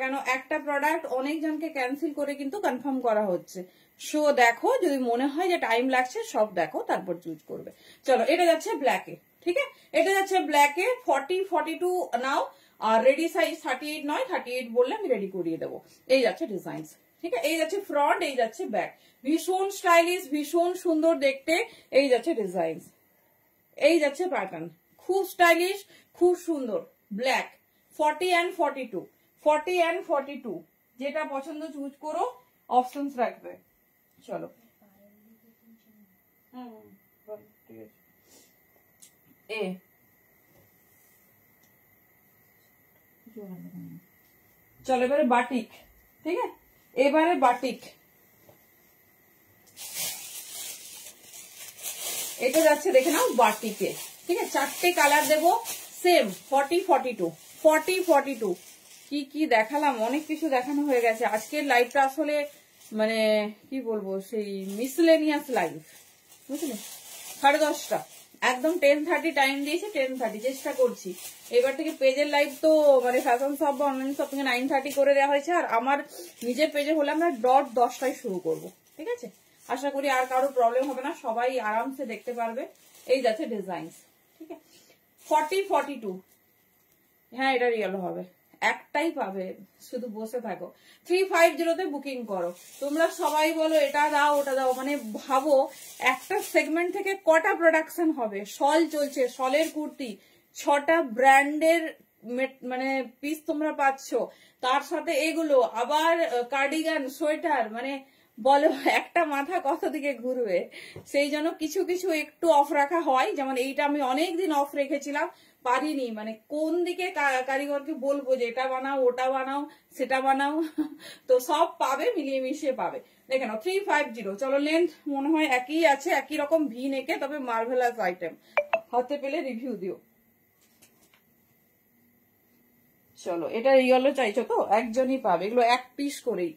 Speaker 1: কেন একটা প্রোডাক্ট অনেক জনকে ক্যান্সেল করে কিন্তু কনফার্ম করা হচ্ছে শো দেখো যদি মনে হয় যে টাইম লাগছে সব দেখো তারপর চুজ করবে চলো এটা যাচ্ছে ব্ল্যাকে ঠিক আছে এটা যাচ্ছে ব্ল্যাকে 40, 42 নাও আর রেডি সাইজ 38 নয় 38 বললে আমি রেডি করিয়ে দেবো এই যাচ্ছে ডিজাইন ঠিক আছে এই যাচ্ছে ফ্রন্ট এই যাচ্ছে ব্যাক ভীষণ স্টাইলিশ ভীষণ সুন্দর দেখতে এই যাচ্ছে ডিজাইন এই যাচ্ছে প্যাটার্ন খুব স্টাইলিশ খুব সুন্দর ব্ল্যাক 40 and 42 যেটা পছন্দ চুজ করো অপশনস রাখবে চলো ঠিক আছে চলো এবারে বাটিক, ঠিক আছে, এবারে বাটিক এটা যাচ্ছে দেখে নাও বাটিকে, ঠিক আছে। 4টে কালার দেবো সেম 40-42 কি কি দেখালাম, অনেক কিছু দেখানো হয়ে গেছে। আজকের লাইভটা আসলে মানে কি বলবো, সেই মিসলেনিয়াস লাইভ, বুঝলে, 10:30 একদম 10:30 টাইম দিয়েছে, 10:30 চেষ্টা করছি। এবার থেকে পেজের লাইভ তো মানে ফ্যাশন শপ বা অনলাইন শপিং এ 9:30 করে দেওয়া হয়েছে, আর আমার নিজের পেজে হলে আমরা ডট 10টায় শুরু করব, ঠিক আছে। আশা করি আর কারো প্রবলেম হবে না, সবাই আরামসে দেখতে পারবে। এই যাচ্ছে ডিজাইন, ঠিক আছে। 40-42 হ্যাঁ এটা রিয়েল হবে, একটাই পাবে, শুধু বসে থাকো। 350-তে বুকিং করো। তোমরা সবাই বলো এটা দাও ওটা দাও, মানে ভাবো একটা সেগমেন্ট থেকে কটা প্রোডাকশন হবে। শল চলছে, শলের কুর্তি 6টা ব্র্যান্ডের মানে পিস তোমরা পাচ্ছ, তার সাথে এগুলো আবার কার্ডিগান, সোয়েটার, মানে বলো একটা মাথা কত দিকে ঘুরবে। সেই জন্য কিছু কিছু একটু অফ রাখা হয়, যেমন এইটা আমি অনেকদিন অফ রেখেছিলাম, পারিনি, মানে কোন দিকে কারিগরকে বলবো যে এটা বানাও ওটা বানাও সেটা বানাও, তো সব পাবে, মিলিয়ে মিশিয়ে পাবে। দেখে নাও 350। চলো লেন্থ মনে হয় একই আছে, একই রকম ভি নেকে, তবে মার্ভেলাস আইটেম, হাতে পেলে রিভিউ দিও। চলো এটা ইয়েলো চাইছো তো, একজনই পাবে, এগুলো এক পিস করেই।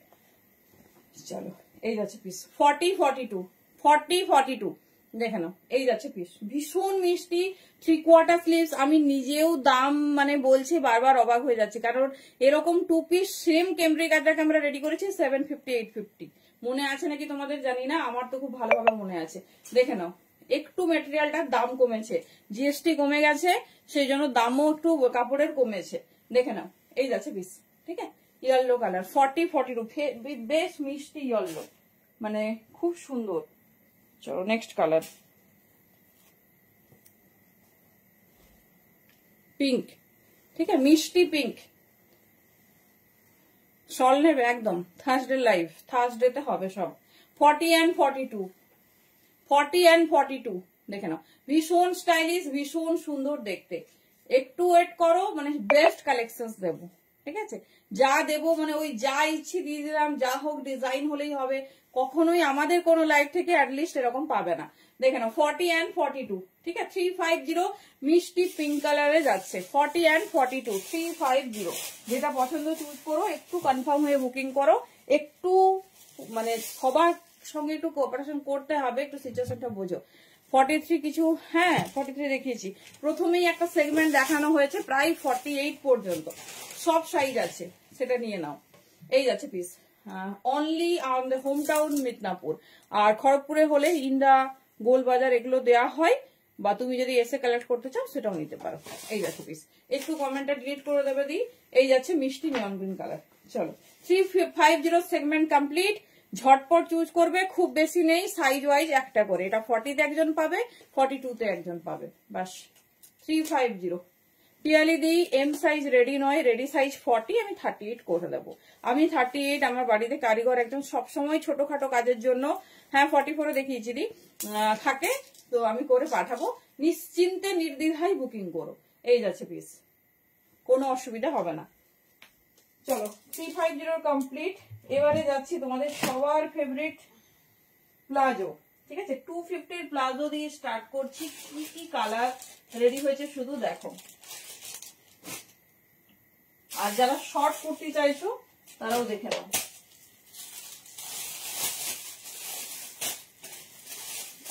Speaker 1: চলো এই যাচ্ছে পিস 40-42 দেখে নাও, এই যাচ্ছে পিস, ভীষণ মিষ্টি 3/4 স্লিভস। আমি নিজেও দাম মানে বলছি বারবার অবাক হয়ে যাচ্ছে, কারণ এরকম 2 পিস সেম কেমব্রিক আদ্রাকে আমরা রেডি করেছি 750-850। মনে আছে নাকি তোমাদের জানি না, আমার তো খুব ভালোভাবে মনে আছে। দেখে নাও একটু মেটেরিয়ালটার দাম কমেছে, জিএসটি কমে গেছে, সেই জন্য দামও একটু কাপড়ের কমেছে। দেখে নাও এই যাচ্ছে পিস, ঠিক আছে। ইয়েলো কালার 40-42 বেশ মিষ্টি ইয়েলো, মানে খুব সুন্দর। চলো নেক্সট কালার পিঙ্ক, ঠিক আছে, মিষ্টি পিঙ্ক। শল নেবে একদম থার্সডে লাইভ, থার্সডেতে হবে সব। 40-42 দেখে নাও, ভীষণ স্টাইলিশ, ভীষণ সুন্দর দেখতে। একটু ওয়েট করো, মানে বেস্ট কালেকশন দেবো, ঠিক আছে। যা দেবো মানে ওই যা ইচ্ছে দিয়ে দিলাম, যা হোক ডিজাইন হলেই হবে, কখনোই আমাদের কোনো লাইভ থেকে অ্যাটলিস্ট এরকম পাবে না। দেখে নাও 40-42, ঠিক আছে। 350 মিষ্টি পিঙ্ক কালারে যাচ্ছে 40-42 350। যেটা পছন্দ চুজ করো, একটু কনফার্ম হয়ে বুকিং করো, একটু মানে সবার সঙ্গে একটু কোঅপারেশন করতে হবে, একটু সিচুয়েশনটা বোঝো। 43 কিছু, হ্যাঁ 43 দেখিয়েছি, প্রথমেই একটা সেগমেন্ট দেখানো হয়েছে প্রায় 48 পর্যন্ত, সব সাইজ আছে, সেটা নিয়ে নাও। এই যাচ্ছে piece, only on the home town Midnapore, আর খড়গপুরে হলে ইন্দা গোলবাজার এগুলো দেওয়া হয়, বা তুমি যদি এসে কালেক্ট করতে চাও সেটাও নিতে পারো। এই যাচ্ছে পিস, একটু কমেন্টটা ডিলিট করে দেবে দি। এই যাচ্ছে মিষ্টি নিয়ন গ্রিন কালার। চলো 350 সেগমেন্ট কমপ্লিট, ঝটপট চুজ করবে, খুব বেশি নেই, সাইজ ওয়াইজ একটা করে। এটা 40-তে একজন পাবে, 42-তে একজন পাবে, বাস 350। পিয়ালি দি এম সাইজ রেডি নয়, রেডি সাইজ 40, আমি 38 করে দেবো। আমি 38, আমার বাড়িতে কারিগর একজন সবসময় ছোটখাটো কাজের জন্য, হ্যাঁ 44 দেখিয়েছি দি, থাকে, তো আমি করে পাঠাবো, নিশ্চিন্তে নির্দ্বিধায় বুকিং করো। এই যাচ্ছে পিস, কোনো অসুবিধা হবে না। চলো 350 কমপ্লিট, এবারে যাচ্ছি তোমাদের সবার ফেভারিট প্লাজো, ঠিক আছে। 250 প্লাজো দিয়ে স্টার্ট করছি। কি কি কালার রেডি হয়েছে শুধু দেখো। আর যারা শর্ট কুর্তি চাইছো তারাও দেখে নাও।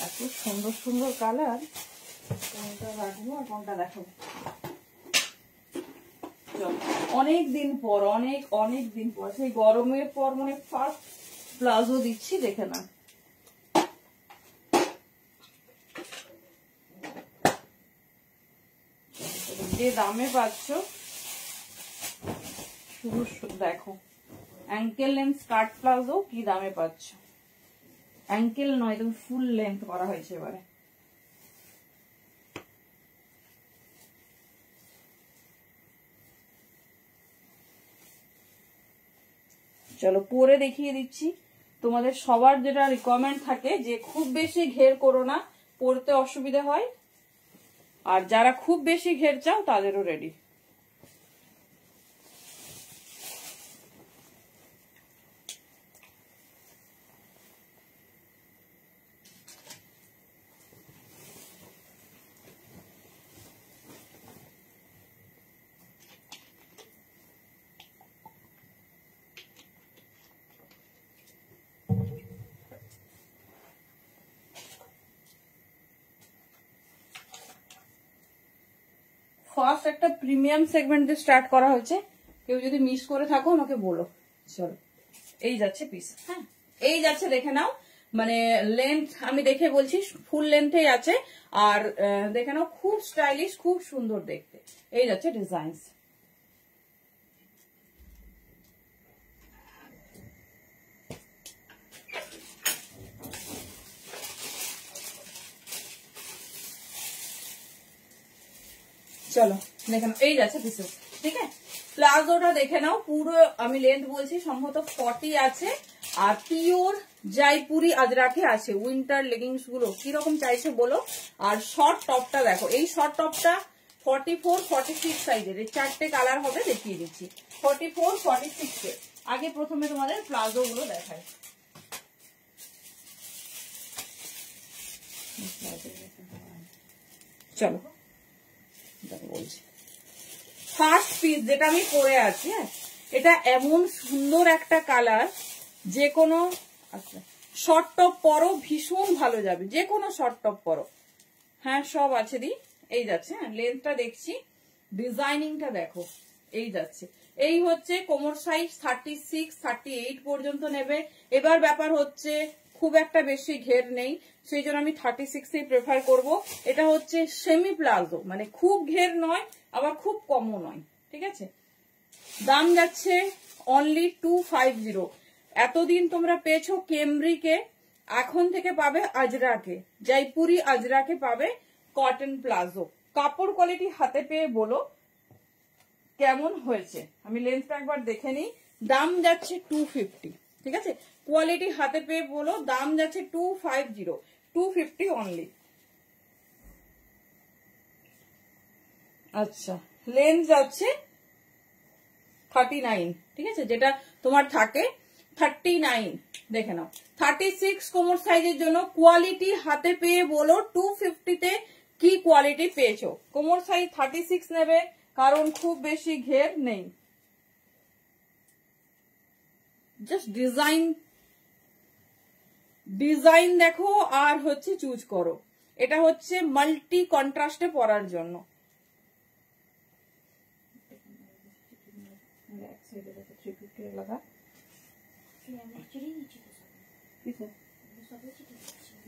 Speaker 1: এত সুন্দর সুন্দর কালার, কোনটা রাখবো আর কোনটা দেখাবো। অনেক দিন পর, অনেক দিন পর, সেই গরমের পর মানে ফার্স্ট প্লাজো দিচ্ছি, দেখে না। যে দামে পাচ্ছ শুধু দেখো, অ্যাঙ্কেল লেন্থ স্কার্ট প্লাজো কি দামে পাচ্ছ। অ্যাঙ্কেল নয়, তুমি ফুল লেন্থ করা হয়েছে এবারে। চলো পরে দেখিয়ে দিচ্ছি তোমাদের সবার যেটা রিকোয়ারমেন্ট থাকে যে খুব বেশি ঘের করো না, পরতে অসুবিধা হয়, আর যারা খুব বেশি ঘের চাও তাদেরও রেডি। ফার্স্ট একটা প্রিমিয়াম সেগমেন্ট দিয়ে স্টার্ট করা হয়েছে, কেউ যদি মিস করে থাকো আমাকে বলো। চলো, এই যাচ্ছে পিস। হ্যাঁ, এই যাচ্ছে, দেখে নাও, মানে লেন্থ আমি দেখে বলছি ফুল লেন্থেই আছে, আর দেখে নাও খুব স্টাইলিশ, খুব সুন্দর দেখতে। এই যাচ্ছে ডিজাইন। চলো দেখে নাও, এই যাচ্ছে পিসেস। ঠিক আছে, প্লাজোটা দেখে নাও, পুরো আমি লেন্থ বলছি সম্ভবত 40 আছে, আর পিওর জয়পুরি আজরাকে আছে। উইন্টার লেগিংস গুলো কিরকম চাইছে বলো। আর শর্ট টপটা দেখো, এই শর্ট টপটা 44, 46 সাইজের, এই 4টে কালার হবে, দেখিয়ে দিচ্ছি। 44, 46 এর। আগে প্রথমে তোমাদের প্লাজো গুলো দেখায়। চলো বলছি, ফার্স্ট পিস যেটা আমি পরে আছি, হ্যাঁ, এটা এমন সুন্দর একটা কালার, যে কোনো আচ্ছা শর্ট টপ পরো ভীষণ ভালো যাবে, যে কোনো শর্ট টপ পরো। হ্যাঁ সব আছে দি। এই যাচ্ছে, হ্যাঁ লেন্থটা দেখছি, ডিজাইনিংটা দেখো, এই যাচ্ছে। এই হচ্ছে কোমর সাইজ 36, 38 পর্যন্ত নেবে। এবার ব্যাপার হচ্ছে খুব একটা বেশি ঘের নেই, সেই জন্য আমি 36 প্রেফার করব। এটা হচ্ছে সেমি প্লাজো, মানে খুব ঘের নয় আবার খুব কমও নয়। ঠিক আছে, দাম যাচ্ছে অনলি 250। এতদিন তোমরা পেয়েছো কেমব্রিকে, এখন থেকে পাবে আজরাকে, জয়পুরি আজরাকে পাবে কটন প্লাজো। কাপড় কোয়ালিটি হাতে পেয়ে বলো কেমন হয়েছে। আমি লেন্থটা একবার দেখে নিই। দাম যাচ্ছে 250। ঠিক আছে, কোয়ালিটি হাতে পেয়ে বলো, দাম যাচ্ছে 250, 250 অনলি। আচ্ছা, লেন্থ যাচ্ছে 39। ঠিক আছে, যেটা তোমার থাকে 39, দেখে নাও। 36 কোমর সাইজের জন্য কোয়ালিটি হাতে পেয়ে বলো 250-তে কি কোয়ালিটি পেয়েছো। কোমর সাইজ 36 নেবে, কারণ খুব বেশি ঘের নেই। জাস্ট ডিজাইন দেখো আর হচ্ছে চুজ করো। এটা হচ্ছে মাল্টি কন্ট্রাস্টে পরার জন্য।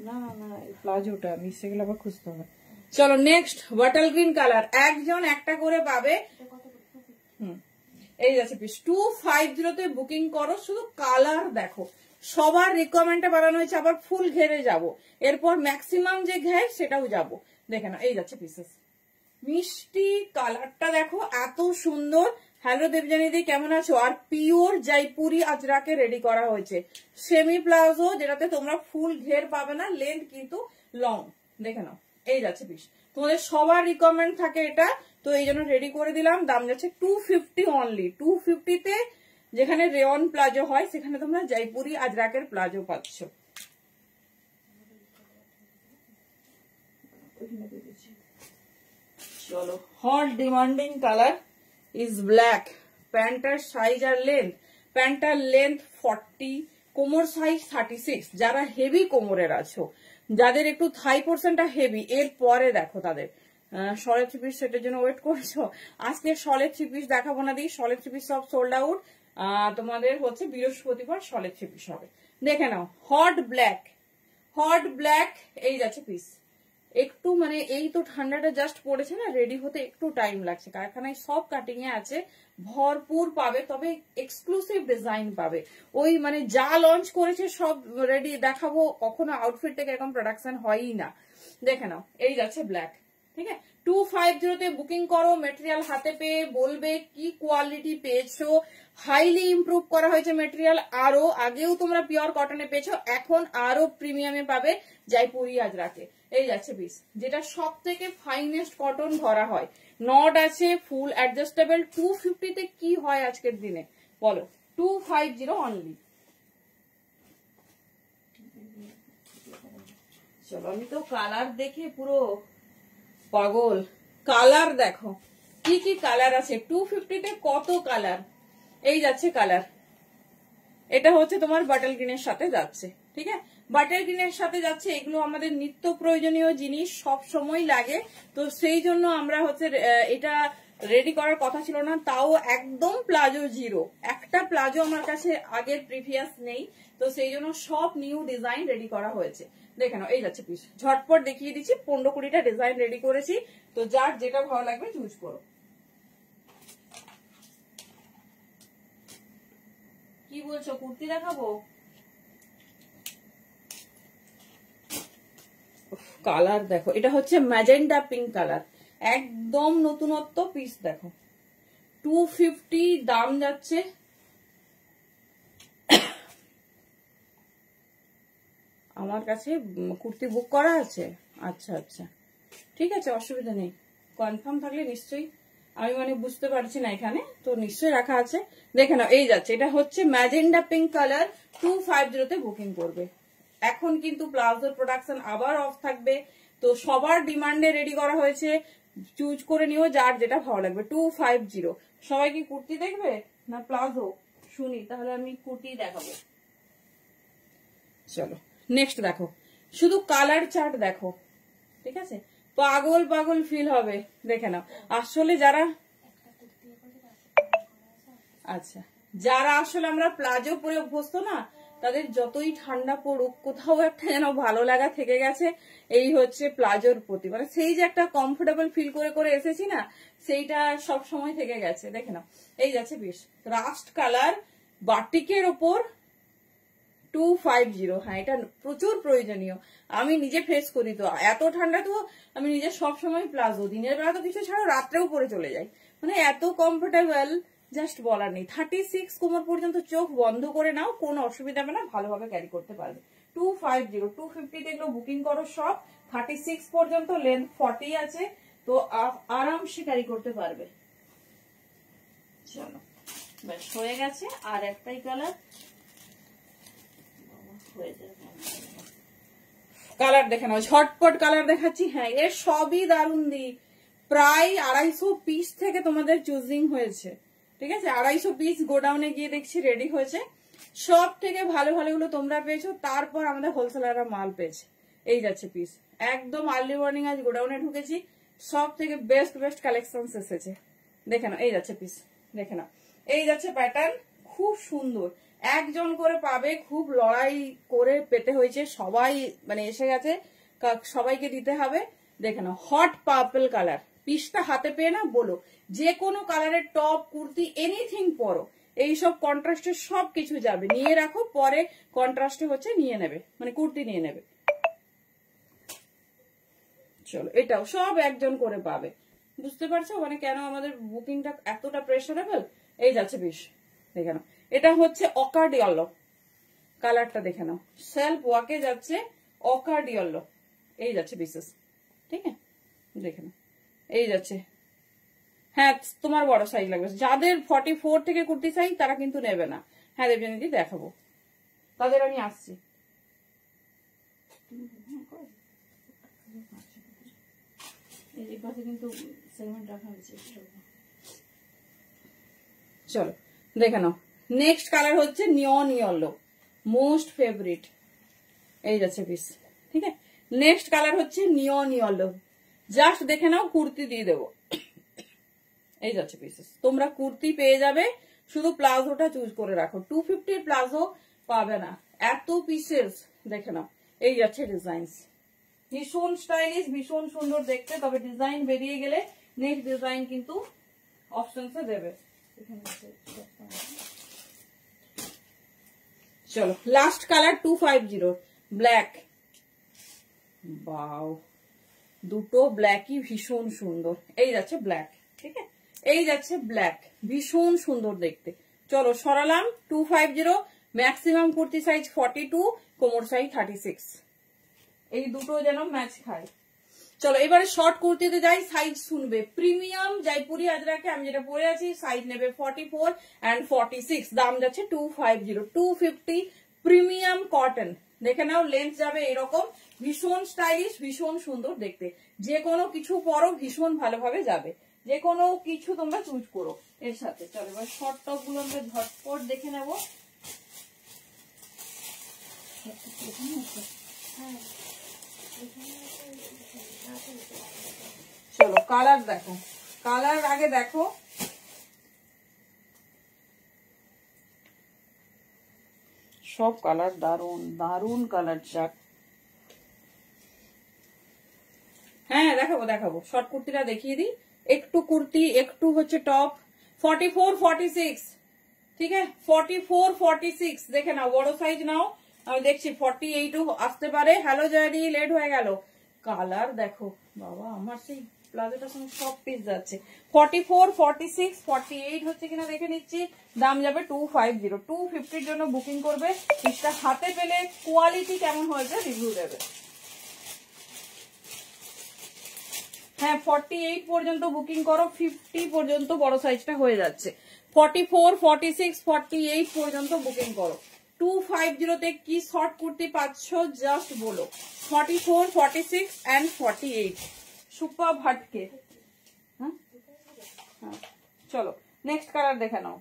Speaker 1: না না না, প্লাজোটা মিশে গেলে আবার খুঁজতে হবে। চলো নেক্সট, বটল গ্রিন কালার, একজন একটা করে পাবে। এই যাচ্ছে পিস 250-তে বুকিং করো। শুধু কালার দেখো, সবার রিকোয়ারমেন্টে বানানো হয়েছে, আবার ফুল ঘেরে যাব, এরপর ম্যাক্সিমাম যে ঘের সেটাও যাব। দেখে না, এই যাচ্ছে পিসেস। মিষ্টি কালারটা দেখো, এত সুন্দর। হ্যালো দেবজানি দি, কেমন আছো? আর পিওর জয়পুরি আজরাকে রেডি করা হয়েছে, সেমি প্লাজো, যেটাতে তোমরা ফুল ঘের পাবে না, লেন্থ কিন্তু লং। দেখে নাও, এই যাচ্ছে পিস। তোমাদের সবার রিকোয়ারমেন্ট থাকে এটা, তো এই জন্য রেডি করে দিলাম। দাম যাচ্ছে 250 অনলি। 250-তে যেখানে রেয়ন প্লাজো হয়, সেখানে তোমরা জয়পুরি আজরাকের প্লাজো পাচ্ছ। চলো, hot demanding colour is black. প্যান্টার সাইজ আর লেন্থ, প্যান্টার লেন্থ 40, কোমর সাইজ 36। যারা হেভি কোমরের আছো, যাদের একটু থাই পোর্শনটা হেভি, এর পরে দেখো তাদের শলে 3 পিস সেটের জন্য ওয়েট করছো। আজকে শলে 3 পিস দেখাবো না দিই, শলে 3 পিস সব সোল্ড আউট। তোমাদের হচ্ছে বৃহস্পতিবার শলে 3 পিস হবে। দেখে নাও, হট ব্ল্যাক, হট ব্ল্যাক। এই যাচ্ছে পিস। একটু মানে এই তো ঠান্ডাটা জাস্ট পড়েছে না, রেডি হতে একটু টাইম লাগছে। কারখানায় সব কাটিং এ আছে, ভরপুর পাবে, তবে এক্সক্লুসিভ ডিজাইন পাবে। ওই মানে যা লঞ্চ করেছে সব রেডি দেখাবো, কখনো আউটফিট থেকে এরকম প্রোডাকশন হয়ই না। দেখে নাও, এই যাচ্ছে ব্ল্যাক। ঠিক আছে 250 বুকিং করো, মেটেরিয়াল হাতে পেয়ে বলবে কি কোয়ালিটি পেয়েছো, হাইলি ইমপ্রুভ করা হয়েছে মেটেরিয়াল, আরো আগেও তোমরা পিওর কটনে পেয়েছো, এখন আরো প্রিমিয়ামে পাবে জয়পুরি আজরাকে। এই যাচ্ছে পিস, যেটা সব থেকে ফাইনেস্ট কটন ধরা হয়, নট আছে, ফুল অ্যাডজাস্টেবল। 250 তে কি হয় আজকের দিনে বলো, 250 অনলি। চলো আমি তো কালার দেখে পুরো পাগল। কালার দেখো কি কি কালার আছে 250 তে, কত কালার। এই যাচ্ছে কালার, এটা হচ্ছে তোমার বাটল গ্রিনের সাথে যাচ্ছে, ঠিক আছে বাটল গ্রিনের সাথে যাচ্ছে। এগুলো আমাদের নিত্য প্রয়োজনীয় জিনিস, সব সময় লাগে, তো সেই জন্য আমরা হচ্ছে এটা রেডি করার কথা ছিল না, তাও একদম প্লাজো জিরো, একটা প্লাজো আমার কাছে আগের প্রিভিয়াস নেই, তো সেই জন্য সব নিউ ডিজাইন রেডি করা হয়েছে। দেখে নাও এই যাচ্ছে পিস, ঝটপট দেখিয়ে দিচ্ছি, 15-20টা ডিজাইন রেডি করেছি, তো যার যেটা ভালো লাগবে চুজ করো। কি বলছো, কুর্তি দেখাবো? কালার দেখো, এটা হচ্ছে ম্যাজেন্ডা পিঙ্ক কালার, একদম নতুনত্ব পিস। দেখো 250 দাম যাচ্ছে। আমার কাছে কুর্তি বুক করা আছে, আচ্ছা আচ্ছা ঠিক আছে, অসুবিধা নেই, কনফার্ম থাকলে নিশ্চয়ই, আমি মানে বুঝতে পারছি না এখানে, তো নিশ্চয়ই রাখা আছে। দেখে নাও এই যাচ্ছে, এটা হচ্ছে ম্যাজেন্ডা পিঙ্ক কালার, 250 তে বুকিং করবে। এখন কিন্তু প্লাজোর প্রোডাকশন আবার অফ থাকবে, তো সবার ডিমান্ডে রেডি করা হয়েছে, চুজ করে নিও যার যেটা ভালো লাগবে। 250। সবাই কি কুর্তি দেখবে না প্লাজো? শুনি তাহলে, আমি কুর্তি দেখাবো। চলো নেক্সট দেখো, শুধু কালার চার্ট দেখো, ঠিক আছে পাগল পাগল ফিল হবে। দেখে নাও, আসলে যারা আচ্ছা যারা আসলে আমরা প্লাজো পরে অভ্যস্ত না, তাদের যতই ঠান্ডা পড়ুক কোথাও একটা যেন ভালো লাগা থেকে গেছে, এই হচ্ছে প্লাজোর প্রতি, মানে সেই যে একটা কমফোর্টেবল ফিল করে করে এসেছি না, সেইটা সব সময় থেকে গেছে। দেখে নাও এই যাচ্ছে বেশ রাস্ট কালার, বাটিকের ওপর 250। হ্যাঁ এটা প্রচুর প্রয়োজনীয়, আমি নিজে ফেস করি, তো এত ঠান্ডা তো আমি নিজে সবসময় প্লাজো, দিনের বেলা তো কিছু ছাড়া রাত্রেও পরে চলে যাই, মানে এত কমফোর্টেবল জাস্ট বলার নেই। 36 কোমর পর্যন্ত চোখ বন্ধ করে নাও, কোনো অসুবিধা হবে না, ভালোভাবে ক্যারি করতে পারবে। 250 250 এগুলো বুকিং করো সব, 36 পর্যন্ত, লেন্থ 40 আছে, তো আরামসে ক্যারি করতে পারবে। চলো ব্যাস হয়ে গেছে, আর একটাই কালার, কালার দেখে নাও, ঝটপট কালার দেখাচ্ছি। হ্যাঁ এর সবই দারুন দি, প্রায় 250 পিস থেকে তোমাদের চুজিং হয়েছে, ঠিক আছে 250 পিস গোডাউনে গিয়ে দেখছি রেডি হয়েছে, সব থেকে ভালো ভালোগুলো তোমরা পেয়েছো, তারপর আমাদের হোলসেলাররা মাল পেয়েছে। এই যাচ্ছে পিস, একদম আর্লি মর্নিং আজ গোডাউনে ঢুকেছি, সব থেকে বেস্ট বেস্ট কালেকশন এসেছে। দেখে নাও এই যাচ্ছে পিস, দেখে নাও এই যাচ্ছে প্যাটার্ন, খুব সুন্দর, একজন করে পাবে, খুব লড়াই করে পেতে হয়েছে, সবাই মানে এসে গেছে, সবাইকে দিতে হবে। দেখে নাও হট পার্পল কালার, পিসটা হাতে পেয়ে না বলো, যে কোনো কালারের টপ কুর্তি এনিথিং পরো, এইসব কন্ট্রাস্টের সব কিছু যাবে, নিয়ে রাখো, পরে কন্ট্রাস্টে হচ্ছে নিয়ে নেবে, মানে কুর্তি নিয়ে নেবে। চলো এটাও সব একজন করে পাবে, বুঝতে পারছো মানে কেন আমাদের বুকিংটা এতটা প্রেশারেবল। এই যাচ্ছে বেশ, দেখে নাও এটা হচ্ছে অকার্ড ইয়েলো কালারটা, দেখে নাও সেলফ ওয়াকে যাচ্ছে, অকার্ড ইয়েলো, এই যাচ্ছে বিশেষ, ঠিক আছে দেখে নাও এই যাচ্ছে। হ্যাঁ তোমার বড় সাইজ লাগবে, যাদের 44 থেকে কুর্তি সাইজ তারা কিন্তু নেবে না। হ্যাঁ দেবজানিদি দেখাবো, তাদের আমি আসছি। কিন্তু সেগমেন্ট রাখা হয়েছে। চলো দেখে নাও নেক্সট কালার হচ্ছে নিয়ন ইয়েলো, মোস্ট ফেভারিট, এই যাচ্ছে পিস, ঠিক আছে নেক্সট কালার হচ্ছে নিয়ন ইয়েলো, জাস্ট দেখে নাও কুর্তি দিয়ে দেবো। এই যাচ্ছে পিসেস, তোমরা কুর্তি পেয়ে যাবে, শুধু প্লাজোটা চুজ করে রাখো, 250 প্লাজো পাবে না, এত পিসেস। দেখে নাও এই যাচ্ছে ডিজাইন, ভীষণ স্টাইলিশ, ভীষণ সুন্দর দেখতে, তবে ডিজাইন বেরিয়ে গেলে নেক্সট ডিজাইন কিন্তু অপশনসে দেবে। চলো লাস্ট কালার 250 ব্ল্যাক, বাও দুটো ব্ল্যাকই ভীষণ সুন্দর। এই যাচ্ছে ব্ল্যাক, ঠিক আছে, এই যাচ্ছে ব্ল্যাক, ভীষণ সুন্দর দেখতে। চলো সরালাম। 250, ম্যাক্সিমাম কুর্তি সাইজ 42, কোমর সাইজ 36। এই দুটো যেন ম্যাচ খায়। চলো এবারে শর্ট কুর্তিতে যাই, সাইজ শুনবে। প্রিমিয়াম জয়পুরি আজরাকে আমি যেটা পরে আছি, সাইজ নেবে 44 and 46, দাম যাচ্ছে 250, 250। প্রিমিয়াম কটন, দেখে নাও, লেন্থ যাবে এরকম, ভীষণ স্টাইলিশ, ভীষণ সুন্দর দেখতে। যে কোনো কিছু পরো ভীষণ ভালোভাবে যাবে, যে কোনো কিছু তোমরা চুজ করো এর সাথে। চলো এবার শর্ট টপ গুলো আমরা ঝটপট দেখে নেবো। চলো কালার দেখো, কালার আগে দেখো। সব কালার দারুন দারুন কালার চার্ট। হ্যাঁ দেখাবো দেখাবো, শর্ট কুর্তিটা দেখিয়ে দিই। একটু কুর্তি, একটু হচ্ছে টপ। 44, 46, ঠিক আছে, 44, 46 দেখে নাও, বড় সাইজ নাও। আমি দেখছি 48 আসতে পারে। হ্যালো জয়দি, লেট হয়ে গেল। কালার দেখো বাবা, আমার সেই প্লাজোটার সঙ্গে সব পিস যাচ্ছে। 44, 46, 48 হচ্ছে কিনা দেখে নিচ্ছি। দাম যাবে 250, 250 জন্য বুকিং করবে। পিসটা হাতে পেলে কোয়ালিটি কেমন হয়েছে রিভিউ দেবে। হ্যাঁ 48 পর্যন্ত বুকিং করো, 50 পর্যন্ত বড় সাইজটা হয়ে যাচ্ছে। 44, 46, 48 পর্যন্ত বুকিং করো। 250 তে কি শর্ট কুর্তি পাচ্ছ জাস্ট বলো। 44, 46 and 48 সুপার ভাটকে। হ্যাঁ চলো নেক্সট কালার দেখে নাও।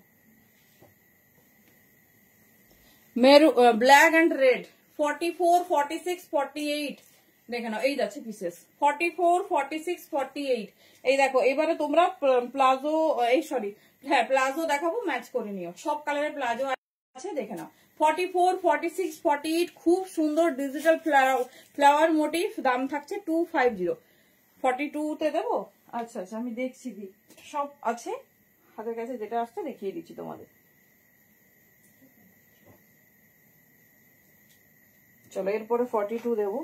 Speaker 1: মেরু ব্ল্যাক এন্ড রেড। 44, 46, 48 দেখে নাও, এই যাচ্ছে পিসেস। 44, 46, 48 এই দেখো। এবারে তোমরা প্লাজো, এই সরি হ্যাঁ প্লাজো দেখাবো, ম্যাচ করে নিও। সব কালারের প্লাজো আছে দেখে নাও। 44, 46, 48 খুব সুন্দর ডিজিটাল ফ্লাওয়ার মোটিভ। দাম থাকছে 250। 42 তে দেবো? আচ্ছা আচ্ছা আমি দেখছি, সব আছে হাতের কাছে, যেটা আসছে দেখিয়ে দিচ্ছি তোমাদের। চলো এরপরে 42 দেবো।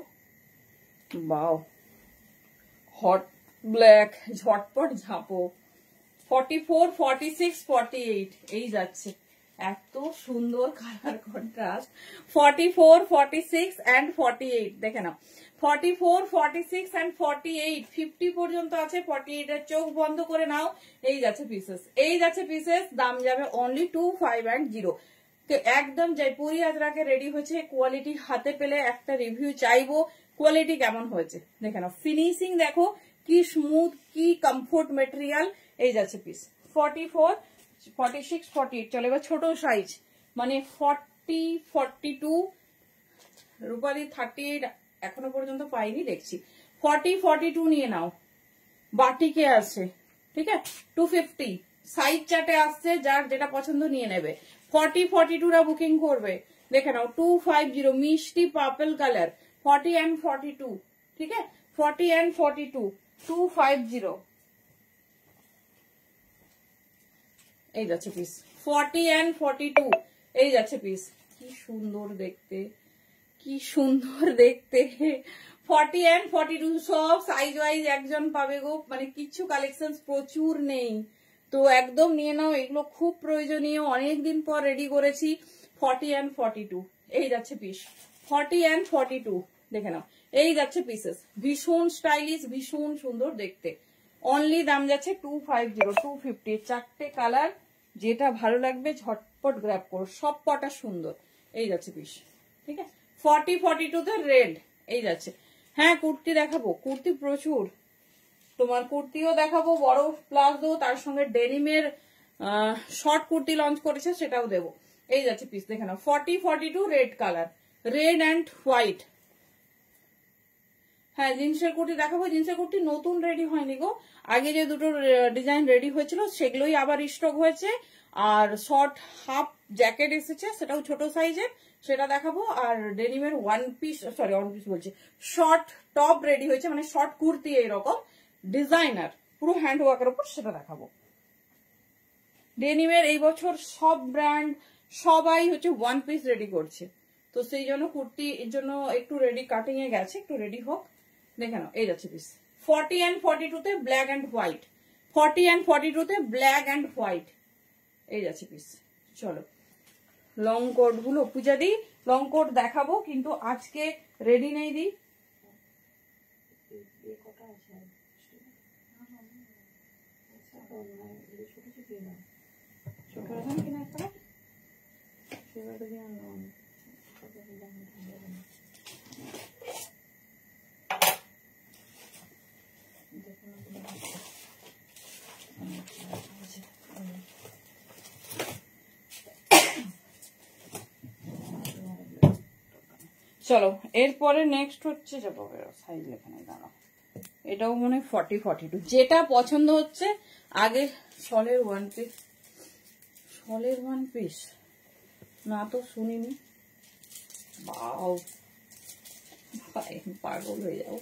Speaker 1: বাও হট ব্ল্যাক, ঝটপট ঝাঁপো। 44, 46, 48 এই যাচ্ছে, এত সুন্দর কালার কন্ট্রাস্ট। 44, 46 and 48 দেখে নাও। 44, 46 and 48 50 পর্যন্ত আছে। 48 এর চোখ বন্ধ করে নাও। এই যাচ্ছে পিসেস, এই যাচ্ছে পিসেস। দাম যাবে অনলি 250। একদম জয়পুরি আজরাকে রেডি হয়েছে। কোয়ালিটি হাতে পেলে একটা রিভিউ চাইবো, কোয়ালিটি কেমন হয়েছে দেখে নাও। ফিনিশিং দেখো কি স্মুথ, কি কমফোর্ট মেটেরিয়াল। এই যাচ্ছে পিস। 44, 46, 48 চলে। এবার ছোট সাইজ মানে 40, 42, রূপালি 38 এখনো পর্যন্ত পাইনি, দেখছি। 40, 42 নিয়ে নাও। বাটিকে আছে, ঠিক আছে, 250 সাইজ চার্টে আসছে, যার যেটা পছন্দ নিয়ে নেবে। 40, 42 রা বুকিং করবে দেখে নাও। 250 মিষ্টি পার্পল কালার। 40 and 42, ঠিক আছে, 40 and 42 250 এই যাচ্ছে পিস। 40 and 42 এই যাচ্ছে পিস। কি সুন্দর দেখতে, কি সুন্দর দেখতে। 40 and 42 সব সাইজ ওয়াইজ একজন পাবে গো, মানে কিছু কালেকশন প্রচুর নেই, তো একদম নিয়ে নাও। এগুলো খুব প্রয়োজনীয়, অনেকদিন পর রেডি করেছি। 40 and 42 এই যাচ্ছে পিস। 40 and 42 দেখে নাও, এই যাচ্ছে পিসেস। ভীষণ স্টাইলিশ, ভীষণ সুন্দর দেখতে। অনলি দাম যাচ্ছে 250, 250। চারটে কালার, যেটা ভালো লাগবে ঝটপট গ্র্যাব করো, সব কটা সুন্দর। এই যাচ্ছে পিস, ঠিক আছে। 40, 42 তে রেড এই যাচ্ছে। হ্যাঁ কুর্তি দেখাবো, কুর্তি প্রচুর। তোমার কুর্তিও দেখাবো, বড় প্লাজো, তার সঙ্গে ডেনিমের শর্ট কুর্তি লঞ্চ করেছে, সেটাও দেবো। এই যাচ্ছে পিস দেখে নাও। 40, 42 red colour, red and white. হ্যাঁ জিন্সের কুর্তি দেখাবো। জিন্সের কুর্তি নতুন রেডি হয়নি গো, আগে যে দুটো ডিজাইন রেডি হয়েছিল সেগুলোই আবার স্টক হয়েছে। আর শর্ট হাফ জ্যাকেট এসেছে, সেটাও ছোট সাইজের, সেটা দেখাবো। আর ডেনিমের ওয়ান পিস বলছি, শর্ট টপ রেডি হয়েছে, মানে শর্ট কুর্তি এইরকম ডিজাইনার পুরো হ্যান্ড ওয়ার্কের উপর, সেটা দেখাবো। ডেনিমের এই বছর সব ব্র্যান্ড সবাই হচ্ছে ওয়ান পিস রেডি করছে, তো সেই জন্য কুর্তি এর জন্য একটু রেডি কাটিং এ গেছে, একটু রেডি হোক দেখে নাও। এই যাচ্ছে পিস। 40 and 42 তে ব্ল্যাক অ্যান্ড হোয়াইট, 40 and 42 তে ব্ল্যাক অ্যান্ড হোয়াইট, এই যাচ্ছে পিস। চলো লং কোট গুলো পূজা দি লং কোট দেখাবো, কিন্তু আজকে রেডি নেই দি। চলো এরপরে নেক্সট হচ্ছে যাবো সাইজ লেখা নেই, দাঁড়াও, এটাও মনে হয় 40 42, যেটা পছন্দ হচ্ছে আগে। শলের ওয়ান পিস, শলের ওয়ান পিস না তো শুনিনি, বাও পাগল হয়ে যাবো।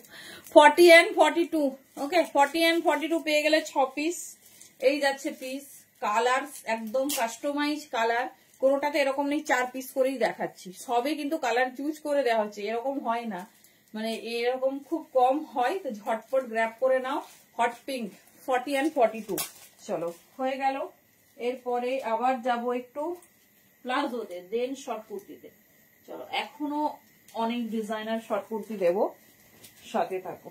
Speaker 1: 40 and 42, ওকে 40 and 42 পেয়ে গেলে 6 পিস। এই যাচ্ছে পিস, কালার একদম কাস্টমাইজ কালার, কোনোটাতে এরকম নেই 4 পিস করেই দেখাচ্ছি, সবে কিন্তু কালার চুজ করে দেওয়া হচ্ছে, এরকম হয় না, মানে এরকম খুব কম হয়, তো ঝটপট গ্র্যাব করে নাও। হট পিঙ্ক 40 and 42, চলো হয়ে গেল। এরপরে আবার যাব একটু প্লাজোতে, দেন শর্ট কুর্তিতে। চলো এখনো অনেক ডিজাইনার শর্ট কুর্তি দেবো, সাথে থাকো,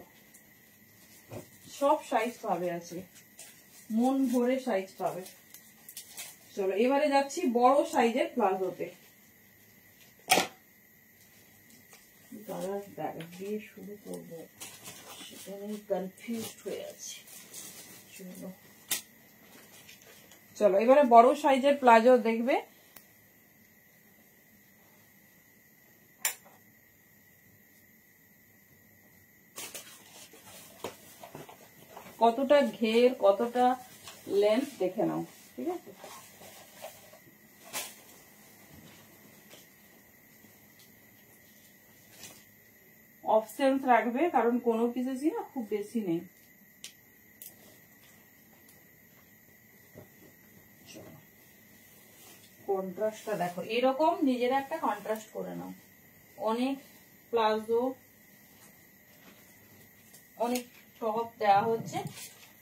Speaker 1: সব সাইজ পাবে আছে, মন ভরে সাইজ পাবে। চলো এবারে যাচ্ছি বড় সাইজের প্লাজোতে, কালার দিয়ে শুরু করবো সেটা নিয়ে কনফিউজড হয়ে আছি। চলো এবারে বড় সাইজের প্লাজো দেখবে, কতটা ঘের কতটা লেন্থ দেখে নাও, ঠিক আছে। অপশনস রাখবে, কারণ কোনো পিসেসই না খুব বেশি নেই। কন্ট্রাস্টটা দেখো, এরকম নিজেরা একটা কন্ট্রাস্ট করে নাও। অনেক প্লাজো অনেক টপ দেওয়া হচ্ছে,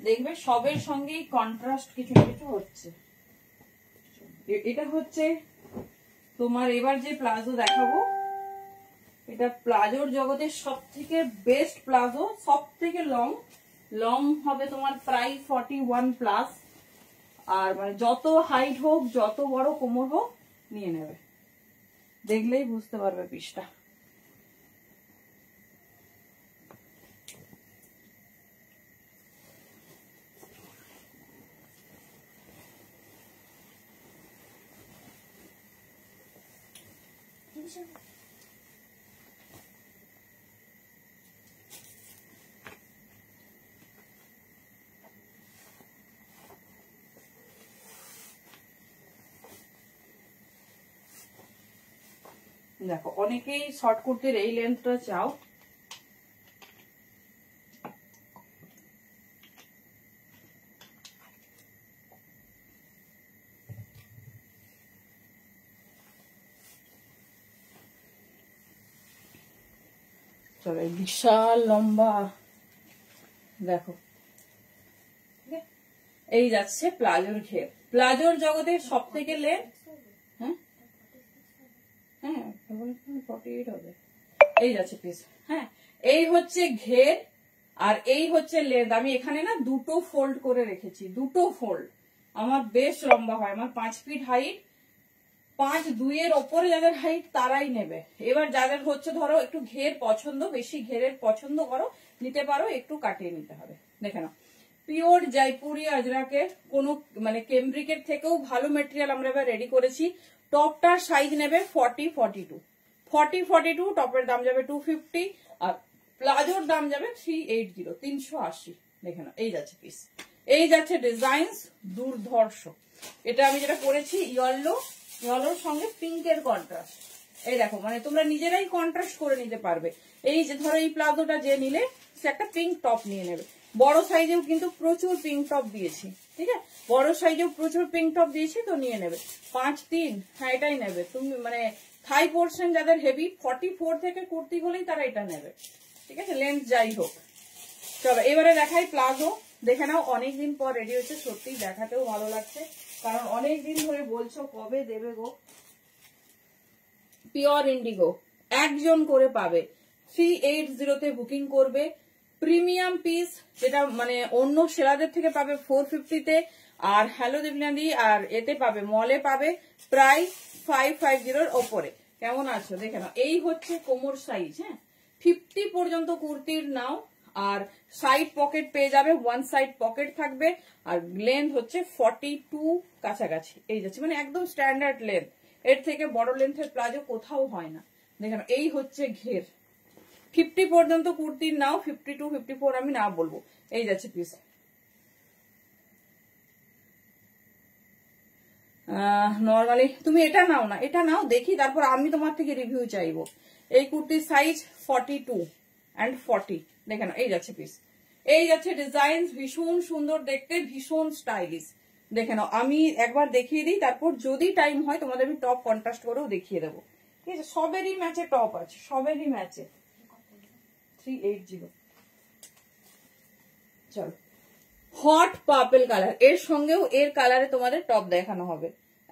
Speaker 1: দেখবে সবের সঙ্গেই কন্ট্রাস্ট কিছু কিছু হচ্ছে। এটা হচ্ছে তোমার এবার যে প্লাজো দেখাবো, এটা প্লাজোর জগতের সব থেকে বেস্ট প্লাজো, সব থেকে লং, লং হবে তোমার প্রায় 41 প্লাস, আর মানে যত হাইট হোক যত বড় কোমর হোক নিয়ে নেবে, দেখলেই বুঝতে পারবে পিসটা। দেখো অনেকেই শর্ট কুর্তির এই লেন্থটা চাও, চলো বিশাল লম্বা দেখো, এই যাচ্ছে প্লাজোর ঘের, প্লাজোর জগতের সব থেকে লেন্থ, হ্যাঁ হ্যাঁ 48 হবে, এই যাচ্ছে পিস। হ্যাঁ এই হচ্ছে ঘের আর এই হচ্ছে লেন্থ। আমি এখানে না দুটো ফোল্ড করে রেখেছি, দুটো ফোল্ড, আমার বেশ লম্বা হয়, আমার 5 ফিট হাইট, 5'2" এর ওপরে যাদের হাইট তারাই নেবে। এবার যাদের হচ্ছে ধরো একটু ঘের পছন্দ, বেশি ঘেরের পছন্দ করো, নিতে পারো, একটু কাটিয়ে নিতে হবে। দেখে নাও পিওর জয়পুরি আজরাকের, কোনো মানে কেমব্রিকের থেকেও ভালো মেটেরিয়াল আমরা এবার রেডি করেছি। টপটার সাইজ নেবে 40 42, 40 42, টপের দাম যাবে 250, আর প্লাজোর দাম যাবে 380 380। দেখে নাও এই যাচ্ছে পিস, এই যাচ্ছে ডিজাইনস দুর্ধর্ষ। এটা আমি যেটা করেছি ইয়েলো, ইয়েলোর সঙ্গে পিঙ্কের কন্ট্রাস্ট, এই দেখো মানে তোমরা নিজেরাই কন্ট্রাস্ট করে নিতে পারবে। এই যে ধরো এই প্লাজোটা যে নিলে সে একটা পিঙ্ক টপ নিয়ে নেবে, বড় সাইজেও কিন্তু প্রচুর পিঙ্ক টপ দিয়েছি, ঠিক আছে, বড় সাইজেও প্রচুর পিঙ্ক টপ দিয়েছি, তো নিয়ে নেবে। 5-3, হ্যাঁ এটাই নেবে তুমি, মানে থাই পোর্শন যাদের হেভি 44 থেকে কুর্তি হলেই তারা এটা নেবে, ঠিক আছে, লেন্থ যাই হোক। চলো এবারে দেখাই প্লাজো। দেখে নাও, অনেকদিন পর রেডি হচ্ছে, সত্যি দেখাতেও ভালো লাগছে, কারণ অনেকদিন ধরে বলছো কবে দেবে গো। পিওর ইন্ডিগো, একজন করে পাবে, 380 বুকিং করবে। প্রিমিয়াম পিস, যেটা মানে অন্য সেলাদের থেকে পাবে 450-তে, আর হ্যালো দেবনাদি আর এতে পাবে, মলে পাবে প্রায় 550-র ওপরে। কেমন আছো দেখে নাও। এই হচ্ছে কোমর সাইজ, হ্যাঁ 50 পর্যন্ত কুর্তির নাও, আর সাইড পকেট পেয়ে যাবে, ওয়ান সাইড পকেট থাকবে, আর লেন্থ হচ্ছে 42 কাছাকাছি। এই যাচ্ছে মানে একদম স্ট্যান্ডার্ড লেন্থ, এর থেকে বড় লেন্থের প্লাজো কোথাও হয় না। দেখেন এই হচ্ছে ঘের। 50 পর্যন্ত কুর্তির নাও, 52 54 আমি না বলবো। এই যাচ্ছে পিস। নর্মালি তুমি এটা নাও না, এটা নাও দেখি, তারপর আমি তোমার থেকে রিভিউ চাইবো। এই কুর্তির সাইজ 42 and 40। দেখে নাও, এই যাচ্ছে পিস, এই যাচ্ছে ডিজাইন, ভীষণ সুন্দর দেখতে, ভীষণ স্টাইলিশ। দেখে নাও, আমি একবার দেখিয়ে দিই, তারপর যদি টাইম হয় তোমাদের আমি টপ কন্ট্রাস্ট করেও দেখিয়ে দেবো। ঠিক আছে, সবেরই ম্যাচে টপ আছে, সবেরই ম্যাচে। 380। চলো, হট পার্পল কালার, এর সঙ্গেও এর কালারে তোমাদের টপ দেখানো হবে,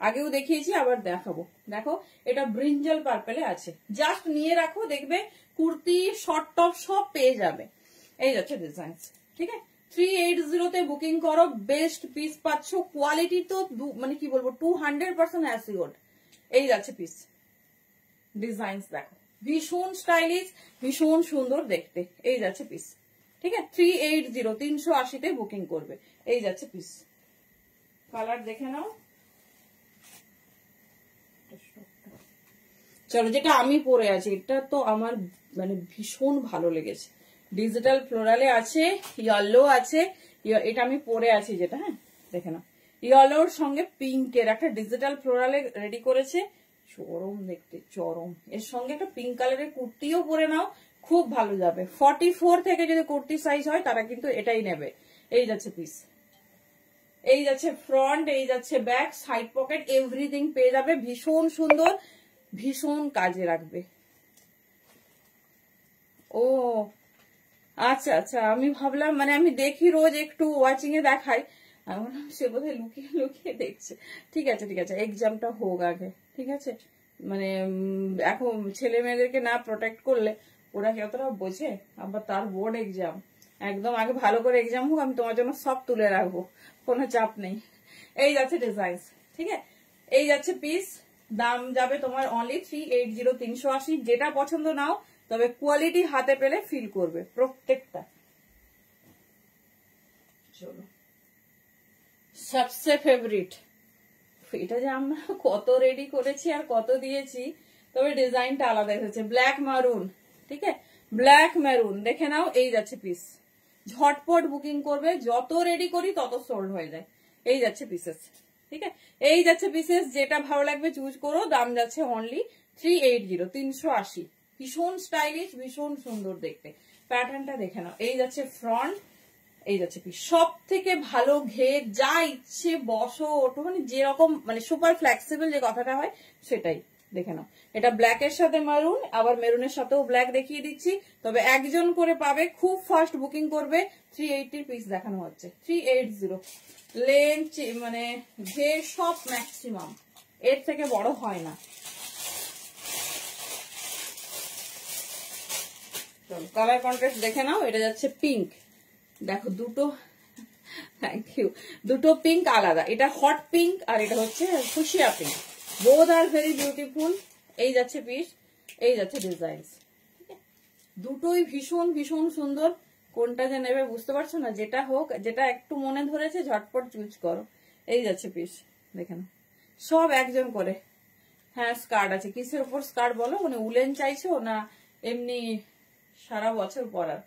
Speaker 1: আগেও দেখিয়েছি আবার দেখাবো। দেখো এটা ব্রিঞ্জাল পার্পেলে আছে, জাস্ট নিয়ে রাখো, দেখবে কুর্তি শর্ট টপ সব পেয়ে যাবে। এই যাচ্ছে ডিজাইন, ঠিক আছে। 380-তে বুকিং করো, বেস্ট পিস পাচ্ছ, কোয়ালিটি তো মানে কি বলবো 200% অ্যাসিওর্ড। এই যাচ্ছে পিস, ডিজাইন দেখো, ভীষণ স্টাইলিশ, ভীষণ সুন্দর দেখতে। এই যাচ্ছে পিস, ঠিক আছে। 380 380-তে বুকিং করবে। এই যাচ্ছে পিস, কালার দেখে নাও। চলো, যেটা আমি পরে আছি এটা তো আমার মানে ভীষণ ভালো লেগেছে, ডিজিটাল ফ্লোরালে আছে, ইয়েলো আছে, এটা আমি পরে আছি যেটা, হ্যাঁ দেখে নাও, ইয়েলোর সঙ্গে পিঙ্কের একটা ডিজিটাল ফ্লোরালে রেডি করেছে, চরম দেখতে, চরম। এর সঙ্গে একটা পিঙ্ক কালারের কুর্তিও পরে নাও, খুব ভালো যাবে। 44 থেকে যদি কুর্তি সাইজ হয় তারা কিন্তু এটাই নেবে। এই যাচ্ছে পিস, এই যাচ্ছে ফ্রন্ট, এই যাচ্ছে ব্যাক, সাইড পকেট, এভরিথিং পেয়ে যাবে, ভীষণ সুন্দর, ভীষণ কাজে রাখবে। ও আচ্ছা আচ্ছা, আমি ভাবলাম মানে আমি দেখি রোজ একটু ওয়াচিং এ দেখাই, আমি বললাম সে বোধহয় লুকিয়ে লুকিয়ে দেখছে। ঠিক আছে ঠিক আছে, এক্সামটা হোক আগে, ঠিক আছে। মানে এখন ছেলে মেয়েদেরকে না প্রোটেক্ট করলে ওরা কতটা বোঝে, আবার তার বোর্ড এক্সাম, একদম আগে ভালো করে এক্সাম হোক, আমি তোমার জন্য সব তুলে রাখবো, কোনো চাপ নেই। এই যাচ্ছে ডিজাইন, ঠিক আছে। এই যাচ্ছে পিস, দাম যাবে তোমার অনলি 380 380। যেটা পছন্দ নাও, তবে কোয়ালিটি হাতে পেলে ফিল করবে প্রত্যেকটা। চলো, সবচেয়ে ফেভারিট, এটা যে আমরা কত রেডি করেছি আর কত দিয়েছি, তবে ডিজাইনটা আলাদা এসেছে, ব্ল্যাক মারুন, ঠিক আছে, ব্ল্যাক মেরুন। দেখে নাও, এই যাচ্ছে পিস, ঝটপট বুকিং করবে, যত রেডি করি তত সোল্ড হয়ে যায়। এই যাচ্ছে পিসেস, ঠিক আছে, এই যাচ্ছে পিসেস, যেটা ভালো লাগবে চুজ করো। দাম যাচ্ছে অনলি 380 380। ভীষণ স্টাইলিশ, ভীষণ সুন্দর দেখতে, প্যাটার্নটা দেখে নাও। এই যাচ্ছে ফ্রন্ট, এই যাচ্ছে পিস, সব থেকে ভালো ঘের, যা ইচ্ছে বসো ওঠো, মানে যেরকম মানে সুপার ফ্লেক্সিবল যে কথাটা হয় সেটাই। দেখে নাও, এটা ব্ল্যাক এর সাথে মারুন, আবার মেরুনের সাথেও ব্ল্যাক দেখিয়ে দিচ্ছি, তবে একজন করে পাবে, খুব ফাস্ট বুকিং করবে। 380 পিস দেখানো হচ্ছে, 380। লেন্থ মানে ঘের সব ম্যাক্সিমাম, এর থেকে বড় হয় না। চলো কালার কন্ট্রাস্ট দেখে নাও, এটা যাচ্ছে পিঙ্ক, দেখো দুটো, থ্যাংক ইউ, দুটো পিঙ্ক আলাদা, এটা হট পিঙ্ক আর এটা হচ্ছে fuchsia pink, both are very beautiful. এই যাচ্ছে পিস, এই যাচ্ছে ডিজাইন, দুটোই ভীষণ ভীষণ সুন্দর। কোনটা যে নেবে বুঝতে পারছো না, যেটা হোক, যেটা একটু মনে ধরেছে ঝটপট চুজ করো। এই যাচ্ছে পিস, দেখে নাও, সব একজন করে। হ্যাঁ স্কার্ট আছে, কিসের উপর স্কার্ট বলো, মানে উলেন চাইছো না এমনি সারা বছর পরার।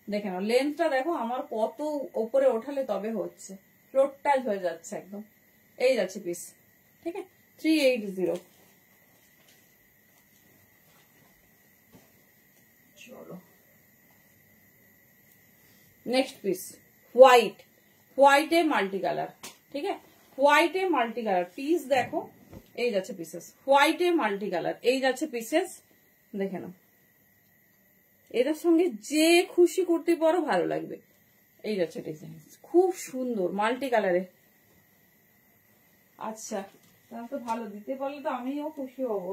Speaker 1: দেখে নাও লেন্থটা দেখো, আমার কত উপরে ওঠালে তবে হচ্ছে, ফ্লোর টাচ হয়ে যাচ্ছে একদম। এই যাচ্ছে পিস, ঠিক আছে, 380। চলো নেক্সট পিস, হোয়াইট, হোয়াইটে মাল্টি কালার, ঠিক আছে, হোয়াইটে মাল্টি কালার পিস দেখো। এই যাচ্ছে পিসেস, হোয়াইটে মাল্টি কালার, এই যাচ্ছে পিসেস, দেখে নাও। এটার সঙ্গে যে খুশি কুর্তি পরো ভালো লাগবে, এই যাচ্ছে ডিজাইন, খুব সুন্দর মাল্টি কালারে। আচ্ছা তাহলে তো ভালো, দিতে পারলে তো আমিও খুশি হব।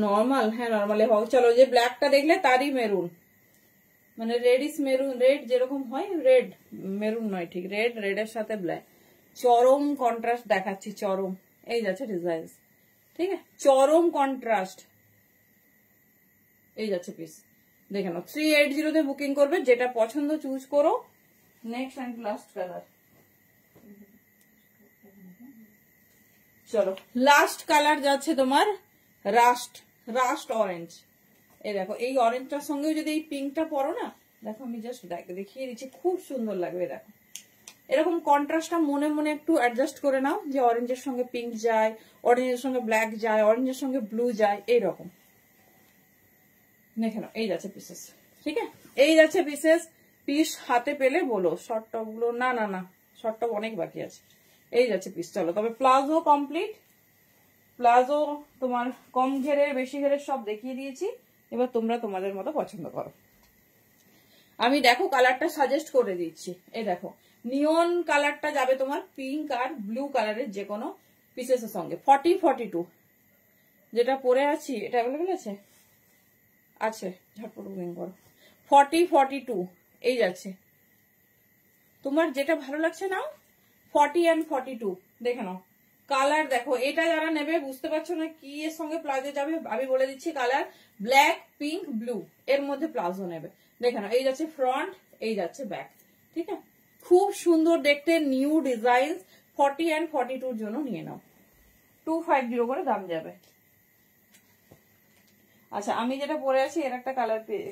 Speaker 1: নর্মাল, হ্যাঁ নর্মালে হোক। চলো, যে ব্ল্যাকটা দেখলে তারই মেরুন, মানে রেডিস মেরুন, রেড যেরকম হয়, রেড মেরুন নয় ঠিক, রেড, রেডের সাথে ব্ল্যাক, চরম কন্ট্রাস্ট দেখাচ্ছি, চরম। এই যাচ্ছে ডিজাইন, ঠিক আছে, চরম কন্ট্রাস্ট। এই যাচ্ছে পিস, দেখে নাও। 380 তে বুকিং করবে, যেটা পছন্দ চুজ করো। নেক্সট অ্যান্ড লাস্ট কালার, চলো লাস্ট কালার যাচ্ছে তোমার রাস্ট, রাস্ট অরেঞ্জ। এই দেখো, এই অরেঞ্জটার সঙ্গেও যদি এই পিঙ্কটা পরো না, দেখো আমি জাস্ট দেখিয়ে দিচ্ছি, খুব সুন্দর লাগবে। দেখো এরকম কন্ট্রাস্টটা মনে মনে একটু অ্যাডজাস্ট করে নাও, যে অরেঞ্জের সঙ্গে পিঙ্ক যায়, অরেঞ্জের সঙ্গে ব্ল্যাক যায়, অরেঞ্জের সঙ্গে ব্লু যায়, এইরকম দেখে নাও। এই যাচ্ছে পিসেস, ঠিক আছে, এই যাচ্ছে পিসেস। পিস হাতে পেলে বলো। শর্ট টপ গুলো না না না, শর্ট টপ অনেক বাকি আছে। এই যাচ্ছে পিস। চলো তবে প্লাজো কমপ্লিট, প্লাজো তোমার কম ঘেরের বেশি ঘেরের সব দেখিয়ে দিয়েছি। এবার তোমরা তোমাদের মতো পছন্দ করো। আমি দেখো কালারটা সাজেস্ট করে দিচ্ছি। এই দেখো, নিয়ন কালারটা যাবে তোমার পিঙ্ক আর ব্লু কালারের যে কোনো পিসেসের সঙ্গে। 40-42 যেটা পরে আছি, এটা অ্যাভেলেবেল আছে, আছে, ঝটপট বুকিং করো। 40-42 এই যাচ্ছে, তোমার যেটা ভালো লাগছে নাও। 40 and 42 দেখে নাও। কালার দেখো, এটা যারা নেবে বুঝতে পারছো না কি এর সঙ্গে প্লাজো যাবে, আমি বলে দিচ্ছি কালার ব্ল্যাক, পিঙ্ক, ব্লু, এর মধ্যে প্লাজো নেবে। দেখে নাও, এই যাচ্ছে ফ্রন্ট, এই যাচ্ছে ব্যাক, ঠিক আছে, খুব সুন্দর দেখতে, নিউ ডিজাইন। 40 and 42 জন্য নিয়ে নাও, 250 করে দাম যাবে। আচ্ছা আমি যেটা পরে আছি এর একটা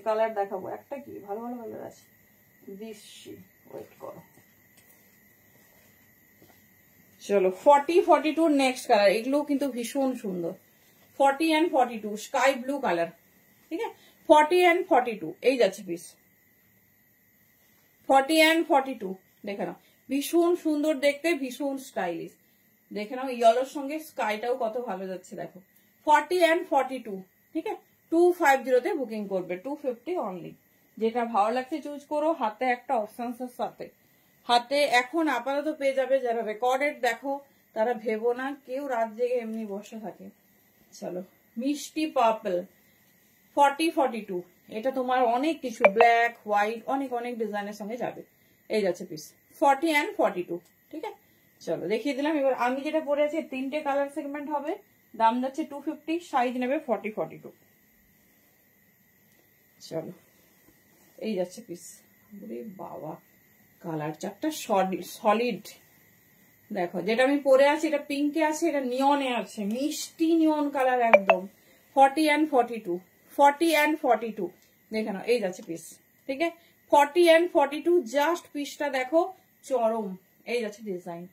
Speaker 1: কালার দেখাবো, একটা কি ভালো ভালো কালার আছে, দিচ্ছি, ওয়েট করো। চলো 40-42 নেক্সট কালার, এগুলো কিন্তু ভীষণ সুন্দর। 40 and 42 স্কাই ব্লু কালার, ঠিক আছে, 40 and 42 এই যাচ্ছে পিস। 40 and 42 দেখে নাও, ভীষণ সুন্দর দেখতে, ভীষণ স্টাইলিশ। দেখে নাও ইয়েলোর সঙ্গে স্কাইটাও কত ভালো যাচ্ছে, দেখো। 40 and 42, ঠিক আছে, 250 তে বুকিং করবে, 250 অনলি। যেটা ভালো লাগছে চুজ করো, হাতে একটা অপশনসের সাথে। হাতে এখন আপাতত পেয়ে যাবে, যারা রেকর্ডেড দেখো তারা ভেবো না কেউ রাত জেগে এমনি বসে থাকে। চলো মিষ্টি পার্পল, 40-42 এটা তোমার অনেক কিছু, ব্ল্যাক, হোয়াইট, অনেক অনেক ডিজাইনের সঙ্গে যাবে। এই যাচ্ছে পিস, 40 and 42, ঠিক আছে। চলো দেখিয়ে দিলাম। এবার আমি যেটা পরে আছি, 3টে কালার সেগমেন্ট হবে, দাম যাচ্ছে 250, সাইজ নেবে 40-42। চলো এই যাচ্ছে পিস, বাবা কালার চারটা সলিড। দেখো যেটা আমি পরে আছি এটা পিঙ্কে আছে, এটা নিয়নে আছে, মিষ্টি নিয়ন কালার একদম। 40 and 42, 40 and 42 দেখে নাও, এই যাচ্ছে পিস, ঠিক আছে, 40 and 42 জাস্ট পিসটা দেখো, চরম। এই যাচ্ছে ডিজাইন,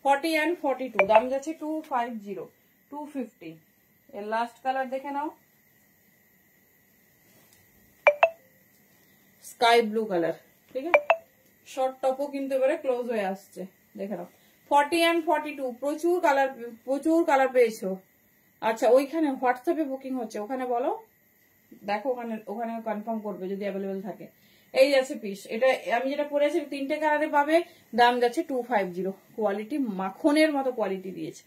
Speaker 1: 40 and 42 দাম যাচ্ছে 250, 250। এর লাস্ট কালার দেখে নাও, স্কাই ব্লু কালার, ঠিক আছে, শর্ট টপও কিন্তু এবারে ক্লোজ হয়ে আসছে, দেখে নাও। 40 and 42 প্রচুর কালার পেয়েছো। আচ্ছা ওইখানে হোয়াটসঅ্যাপে বুকিং হচ্ছে, ওখানে বলো, দেখো ওখানে কনফার্ম করবে যদি অ্যাভেলেবেল থাকে। এই যাচ্ছে পিস, এটা আমি যেটা পরেছি 3টে কালারে পাবে, দাম যাচ্ছে 250। কোয়ালিটি মাখনের মতো কোয়ালিটি দিয়েছে।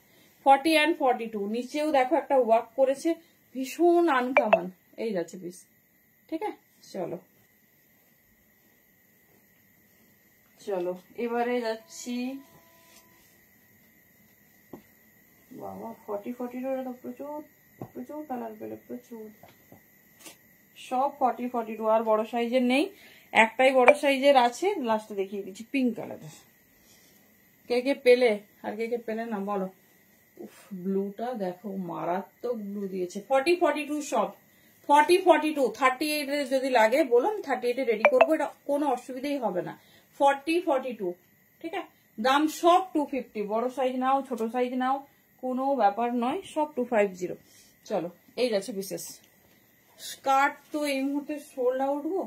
Speaker 1: 40 and 42 নিচেও দেখো একটা ওয়ার্ক করেছে, ভীষণ আনকমন। এই যাচ্ছে পিস, ঠিক আছে। চলো চলো এবারে যাচ্ছি, বাবা 40-42 তো প্রচুর প্রচুর কালার পেলে, প্রচুর, সব 40-42 আর বড় সাইজের নেই, একটাই বড় সাইজের আছে, লাস্টে দেখিয়ে দিচ্ছি পিঙ্ক কালারের। কে কে পেলে আর কে কে পেলে না বলো। উফ ব্লুটা দেখো, মারাত্মক ব্লু দিয়েছে। 40-42 সব, 40-42, 38 এর যদি লাগে বলুন, 38 এ রেডি করবো, এটা কোনো অসুবিধাই হবে না। 40-42, ঠিক আছে, দাম সব 250, বড় সাইজ নাও ছোট সাইজ নাও কোনো ব্যাপার নয়, সব 250। চলো এই যাচ্ছে বিশেষ স্কার্ট, তো এই মুহূর্তে সোল্ড আউট গো।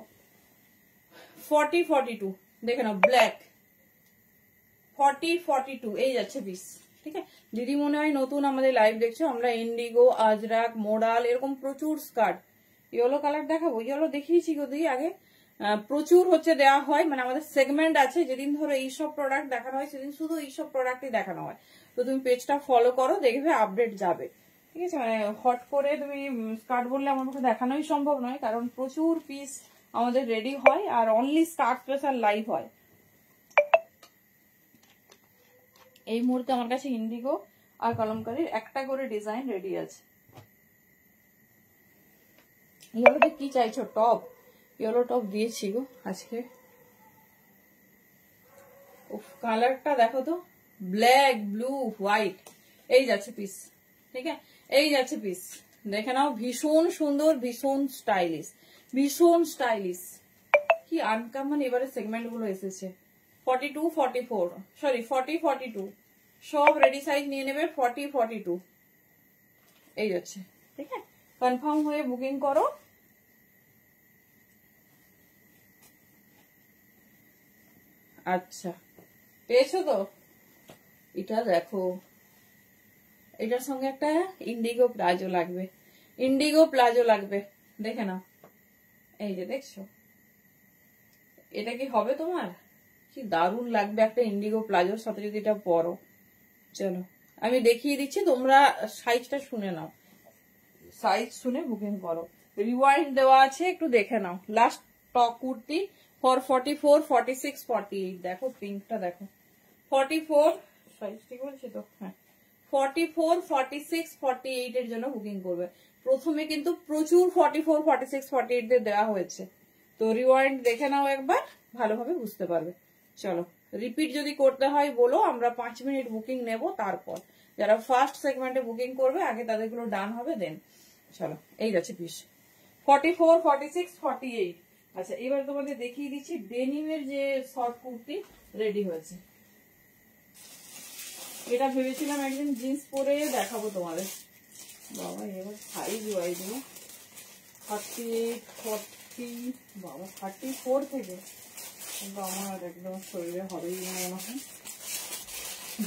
Speaker 1: 40-42 দেখে নাও, ব্ল্যাক, 40-42 এই যাচ্ছে পিস, ঠিক ঠিক আছে। দিদি মনে হয় নতুন আমাদের লাইভ দেখছো। আমরা ইন্ডিগো, আজরাক, মোডাল এরকম প্রচুর স্কার্ট, ইয়েলো কালার দেখাবো, ইয়েলো দেখিয়েছি গো দিদি আগে, প্রচুর হচ্ছে দেওয়া হয়। মানে আমাদের সেগমেন্ট আছে, যেদিন ধরো এইসব প্রোডাক্ট দেখানো হয় সেদিন শুধু এইসব প্রোডাক্টই দেখানো হয়। তো তুমি পেজটা ফলো করো, দেখবে আপডেট যাবে, ঠিক আছে। মানে হট করে তুমি স্কার্ট বললে আমার পক্ষে দেখানোই সম্ভব নয়, কারণ প্রচুর পিস আমাদের রেডি হয় আর অনলি স্কার্ট স্পেশাল লাইভ হয়। এই মুহূর্তে আমার কাছে ইন্ডিগো আর কলমকারীর একটা করে ডিজাইন রেডি আছে। ইয়েলোতে কি চাইছো? টপ, ইয়েলো টপ দিয়েছি গো আজকে। কালারটা দেখো তো, ব্ল্যাক, ব্লু, হোয়াইট, এই যাচ্ছে পিস, ঠিক আছে, এই যাচ্ছে পিস, দেখে নাও। ভীষণ সুন্দর, ভীষণ স্টাইলিশ, ভীষণ স্টাইলিশ। কি আনকমন এবারে সেগমেন্ট গুলো এসেছে। 42, 44, সরি 40, 42 সব রেডি সাইজ নিয়ে নেবে। 40, 42 এই যাচ্ছে, ঠিক আছে। কনফার্ম হয়ে বুকিং করো। আচ্ছা, পেয়েছো তো? এটা দেখো, এটার সঙ্গে একটা ইন্ডিগো প্লাজো লাগবে, ইন্ডিগো প্লাজো লাগবে, দেখে নাও। এই যে দেখছো, এটা কি হবে তোমার? কি দারুণ লাগবে একটা ইন্ডিগো প্লাজোর সাথে যদি এটা পরো। চলো আমি দেখিয়ে দিচ্ছি, তোমরা সাইজটা শুনে নাও, সাইজ শুনে বুকিং করো। রিওয়াইন্ড দেওয়া আছে, একটু দেখে নাও। Last top kurti for 44, 46, 48। দেখো পিঙ্কটা দেখো, 44 সাইজ ঠিক বলছি তো? হ্যাঁ, 44, 46, 48 এর জন্য বুকিং করবে। প্রথমে কিন্তু প্রচুর 44, 46, 48 দের দেওয়া হয়েছে, তো রিওয়াইন্ড দেখে নাও একবার, ভালোভাবে বুঝতে পারবে। চলো, রিপিট যদি করতে হয় বলো, আমরা 5 মিনিট বুকিং নেব। তারপর যারা ফার্স্ট সেগমেন্টে বুকিং করবে আগে তাদেরগুলো ডান হবে, দেন। চলো, এই যাচ্ছে পিস 44, 46, 48। আচ্ছা, এবার তোমাদের দেখিয়ে দিচ্ছি ডেনিমের যে শর্ট কুর্তি রেডি হয়েছে। এটা ভেবেছিলাম একদিন জিন্স পরে দেখাবো তোমাদের। বাবা এবার সাইজ ওয়াইজ 38, 40, বাবা 34 থেকে, কিন্তু আমার একদম শরীরে হবেই না মনে হয়।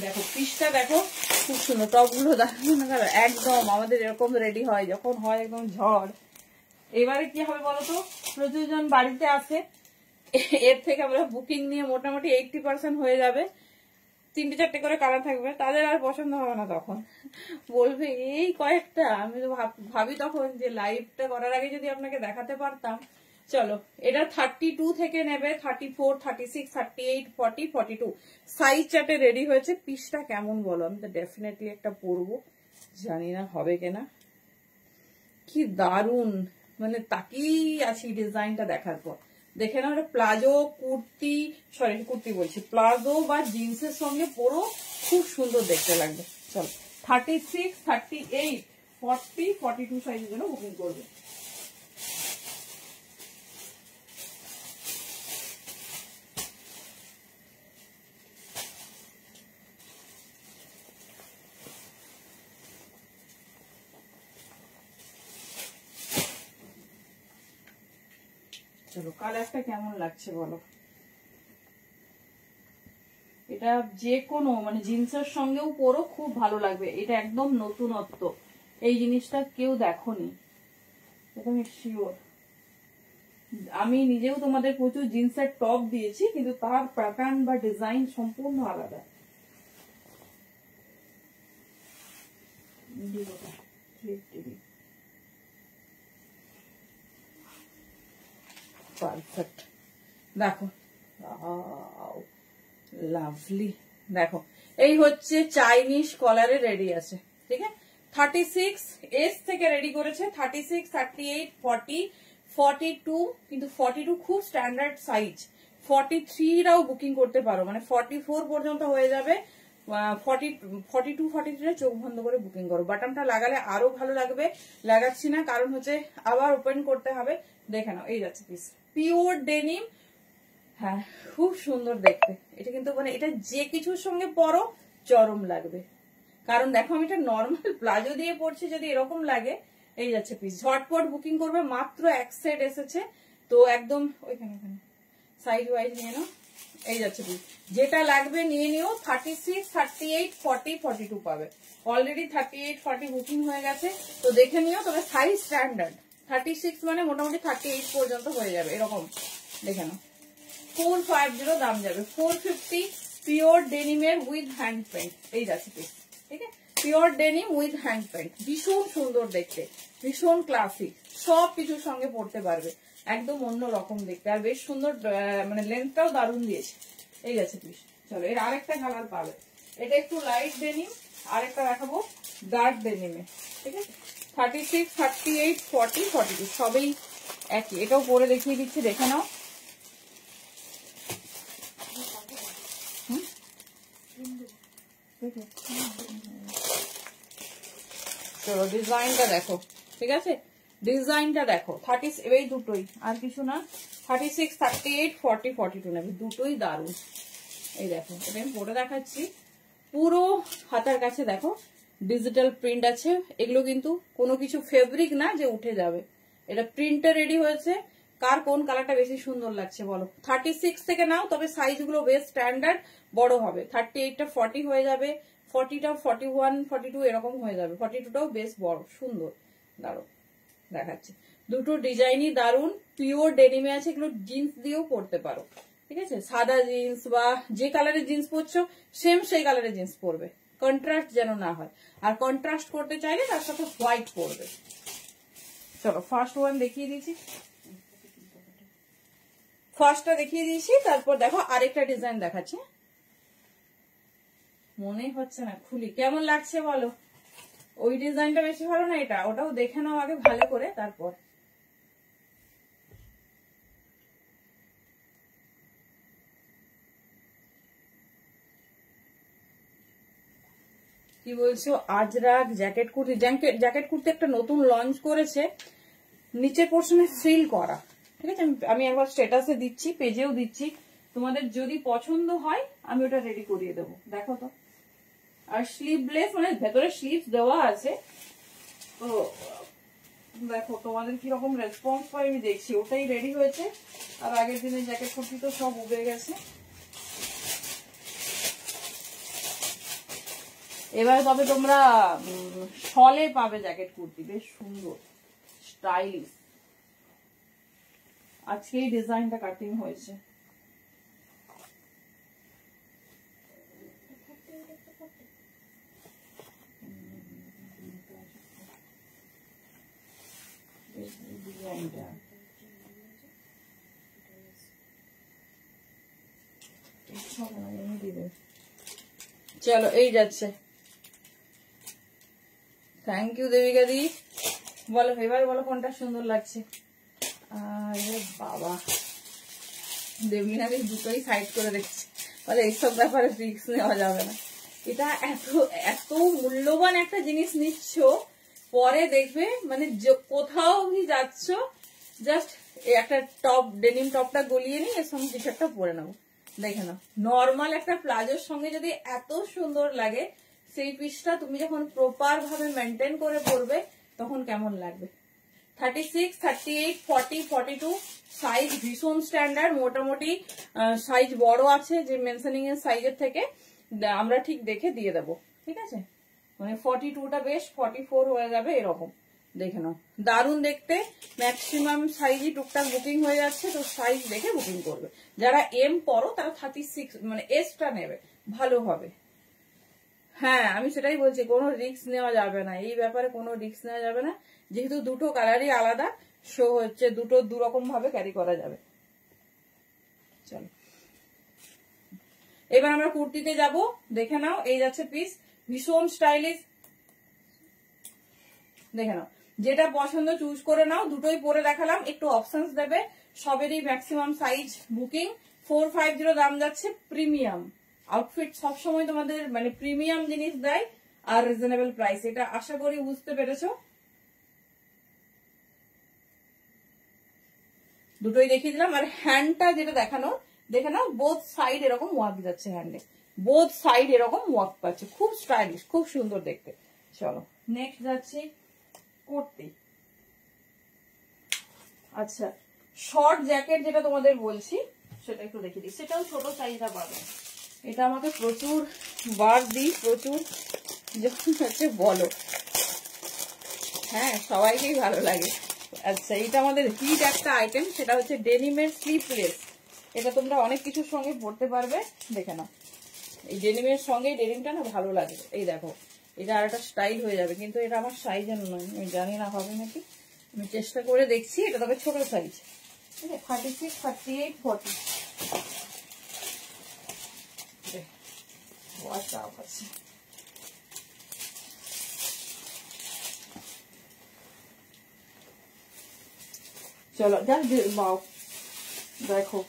Speaker 1: দেখো পিসটা দেখো, খুব সুন্দর। টপগুলো দেখো না, একদম আমাদের এরকম রেডি হয় যখন হয় একদম ঝড়। এবারে কি হবে বলতো, প্রচুরজন বাড়িতে আছে, এর থেকে আমরা বুকিং নিয়ে মোটামুটি 80% হয়ে যাবে। 3-4টে করে কালার থাকবে, তাদের আর পছন্দ হবে না, তখন বলবে এই কয়েকটা। আমি তো ভাবি তখন যে লাইভটা করার আগে যদি আপনাকে দেখাতে পারতাম। চলো, এটা 32 থেকে নেবে, 34, 36, 38, 40, 42 সাইজ চার্টে রেডি হয়েছে। পিসটা কেমন বলো? আমি তো ডেফিনেটলি একটা পরবো, জানি না হবে কিনা। কি দারুন, মানে তাকিয়ে আছি ডিজাইনটা দেখার পর। দেখে নাও, এটা প্লাজো কুর্তি, সরি কুর্তি বলছি, প্লাজো বা জিন্সের সঙ্গে পরো, খুব সুন্দর দেখতে লাগবে। চলো, 36, 38, 40, 42 সাইজের জন্য বুকিং করবে। চলো, কালারটা কেমন লাগছে বলো? এটা যে কোনো মানে জিন্সের সঙ্গেও পরো, খুব ভালো লাগবে। এটা একদম নতুনত্ব, এই জিনিসটা কেউ দেখোনি, এটা আমি শিওর। আমি নিজেও তোমাদের প্রচুর জিন্সের টপ দিয়েছি, কিন্তু তার প্যাটার্ন বা ডিজাইন সম্পূর্ণ আলাদা। পারফেক্ট, দেখো লাভলি। দেখো, এই হচ্ছে চাইনিজ কলারে রেডি আছে, ঠিক আছে। 36 এস থেকে রেডি করেছে, 36, 38, 40, 42, কিন্তু 42 খুব স্ট্যান্ডার্ড সাইজ। 43 রাও বুকিং করতে পারো, মানে 44 পর্যন্ত হয়ে যাবে। 42, 43 চোখ বন্ধ করে বুকিং করো। বাটনটা লাগালে আরো ভালো লাগবে, লাগাচ্ছি না কারণ হচ্ছে আবার ওপেন করতে হবে। দেখে নাও, এই যাচ্ছে পিস, পিওর ডেনিম। হ্যাঁ, খুব সুন্দর দেখতে। এটা কিন্তু মানে এটা যে কিছুর সঙ্গে পরো চরম লাগবে, কারণ দেখো আমি এটা নর্মাল প্লাজো দিয়ে পরছি, যদি এরকম লাগে। এই যাচ্ছে পিস, ঝটপট বুকিং করবে, মাত্র এক সেট এসেছে। তো একদম ওইখানে সাইজ ওয়াইজ নিয়ে নাও, এই যাচ্ছে পিস, যেটা লাগবে নিয়ে নিও। 36, 38, 40, 42 পাবে। অলরেডি 38, 40 বুকিং হয়ে গেছে, তো দেখে নিও। তবে সাইজ স্ট্যান্ডার্ড 36 মানে মোটামুটি 38 পর্যন্ত হয়ে যাবে, এরকম দেখে নাও। 450 দাম যাবে। 450 পিওর ডেনিমের উইথ হ্যান্ড পেন্ট, এই যাচ্ছে পিস, ঠিক আছে। Pure denim with hand paint, ভীষণ সুন্দর দেখতে, ভীষণ ক্লাসিক, সব কিছুর সঙ্গে পড়তে পারবে, একদম অন্য রকম দেখতে, আর বেশ সুন্দর, মানে লেন্থটাও দারুণ দিয়েছে। এই যাচ্ছে পিস। চলো এর আরেকটা কালার পাবে, এটা একটু লাইট ডেনিম, আরেকটা দেখাবো ডার্ক ডেনিমে, ঠিক আছে। 36, 38, 40, 42 সবই একই। এটাও পরে দেখিয়ে দিচ্ছি, দেখে নাও। চলো ডিজাইনটা দেখো, ঠিক আছে, ডিজাইনটা দেখো। 30 এই দুটোই, আর কিছু না। 36, 38, 40, 42 নেবে, দুটোই দারুণ। এই দেখো, এটা আমি পরে দেখাচ্ছি। পুরো হাতার কাছে দেখো ডিজিটাল প্রিন্ট আছে। এগুলো কিন্তু কোনো কিছু ফেব্রিক না যে উঠে যাবে, এটা প্রিন্টে রেডি হয়েছে। কার কোন কালারটা বেশি সুন্দর লাগছে বলো? 36 থেকে নাও, তবে সাইজগুলো বেশ স্ট্যান্ডার্ড বড় হবে। 38টা 40 হয়ে যাবে, 40টা 41, 42 এরকম হয়ে যাবে। 42টাও বেশ বড় সুন্দর, দারুণ দেখাচ্ছে। দুটো ডিজাইনই দারুণ, পিওর ডেনিমে আছে। এগুলো জিন্স দিয়েও পরতে পারো, ঠিক আছে। সাদা জিন্স বা যে কালারের জিন্স পরছো সেম সেই কালারের জিন্স পরবে, কন্ট্রাস্ট যেন না হয়। আর কন্ট্রাস্ট করতে চাইলে তার সাথে হোয়াইট পরবে। চলো ফার্স্ট ওয়ান দেখিয়ে দিয়েছি, ফার্স্টটা দেখিয়ে দিয়েছি। তারপর দেখো আরেকটা ডিজাইন দেখাচ্ছি, মনে হচ্ছে না খুলি, কেমন লাগছে বলো? ওই ডিজাইনটা বেশি ভালো না এটা? ওটাও দেখে নাও আগে ভালো করে, তারপর। কি বলছো? আজরাক জ্যাকেট কুর্তি, জ্যাকেট কুর্তি একটা নতুন লঞ্চ করেছে, নিচের পোর্শনে ফ্রিল করা, ঠিক আছে। আমি একবার স্ট্যাটাসে দিচ্ছি, পেজেও দিচ্ছি, তোমাদের যদি পছন্দ হয় আমি ওটা রেডি করিয়ে দেবো। দেখো তো, আর স্লিভলেস, মানে ভেতরে স্লিভস দেওয়া আছে। তো দেখো তোমাদের কিরকম রেসপন্স পাই আমি দেখছি। ওটাই রেডি হয়েছে, আর আগের দিনের জ্যাকেট কুর্তি তো সব উবে গেছে। এবার তবে তোমরা শলে পাবে জ্যাকেট কুর্তি, বেশ সুন্দর স্টাইলিশ। আজকে এই ডিজাইনটা কাটিং হয়েছে। ডিজাইনটা চলো এই যাচ্ছে। থ্যাংক ইউ দেবিকা দি। বলো এবার, বলো কোনটা সুন্দর লাগছে। আরে বাবা, দেবিনা আমি দুটোই সাইড করে দেখছি, বলে এইসব ব্যাপারে রিস্ক নেওয়া যাবে না। এটা এত এত মূল্যবান একটা জিনিস নিচ্ছ, পরে দেখবে মানে কোথাও যাচ্ছ, জাস্ট একটা টপ, ডেনিম টপটা গলিয়ে নিই, এর সঙ্গে টি শার্টটা পরে নেবো, দেখে নাও। নর্মাল একটা প্লাজোর সঙ্গে যদি এত সুন্দর লাগে, সেই পিসটা তুমি যখন প্রপার ভাবে মেনটেন করে পরবে তখন কেমন লাগবে। 36, 38, 40, 42 সাইজ ভীষণ স্ট্যান্ডার্ড, মোটামুটি সাইজ বড় আছে, যে মেনশনিং এর সাইজের থেকে আমরা ঠিক দেখে দিয়ে দেবো, ঠিক আছে। মানে 42টা বেশ 44 হয়ে যাবে, এরকম দেখে নাও, দারুণ দেখতে। ম্যাক্সিমাম সাইজই টুকটাক বুকিং হয়ে যাচ্ছে, তো সাইজ দেখে বুকিং করবে। যারা এম পরো তারা 36 মানে এসটা নেবে, ভালো হবে। হ্যাঁ আমি সেটাই বলছি, কোনো রিস্ক নেওয়া যাবে না এই ব্যাপারে, কোনো রিস্ক নেওয়া যাবে না, যেহেতু দুটো কালারই আলাদা, শো হচ্ছে দুটো দুরকম ভাবে ক্যারি করা যাবে। চলো এবার আমরা কুর্তিতে যাব, দেখে নাও। এই যাচ্ছে পিস, ভীষণ স্টাইলিশ, দেখে নাও। যেটা পছন্দ চুজ করে নাও, দুটোই পরে দেখালাম, একটু অপশনস দেবে। সবেরই ম্যাক্সিমাম সাইজ বুকিং। 450 দাম যাচ্ছে। প্রিমিয়াম আউটফিট সবসময় তোমাদের মানে প্রিমিয়াম জিনিস দেয়, আর রিজনেবল প্রাইস, এটা আশা করি বুঝতে পেরেছো। দুটোই দেখিয়ে দিলাম। আর হ্যান্ডটা যেটা দেখানো, দেখে নাও, বোথ সাইড এরকম ওয়ার্ক যাচ্ছে হ্যান্ডে, বোথ সাইড এরকম ওয়ার্ক পাচ্ছে, খুব স্টাইলিশ, খুব সুন্দর দেখতে। চলো নেক্সট যাচ্ছি কুর্তি। আচ্ছা শর্ট জ্যাকেট যেটা তোমাদের বলছি, সেটা একটু দেখিয়ে দিই, সেটাও ছোট সাইজটা পাবে। এটা আমাকে প্রচুর বার দিই, প্রচুর যখন হচ্ছে বলো, হ্যাঁ সবাইকেই ভালো লাগে। আচ্ছা, এটা আমাদের হিট একটা আইটেম, সেটা হচ্ছে ডেনিমের স্লিপলেস। এটা তোমরা অনেক কিছুর সঙ্গে পরতে পারবে, দেখে নাও। এই ডেনিমের সঙ্গে ডেনিমটা না ভালো লাগে। এই দেখো, এটা আর একটা স্টাইল হয়ে যাবে, কিন্তু এটা আমার সাইজের নয়, আমি জানি না হবে নাকি, আমি চেষ্টা করে দেখছি। এটা তবে ছোট সাইজ, ঠিক আছে, 36, 38, 40 আছে। চলো জাস্ট দেখো,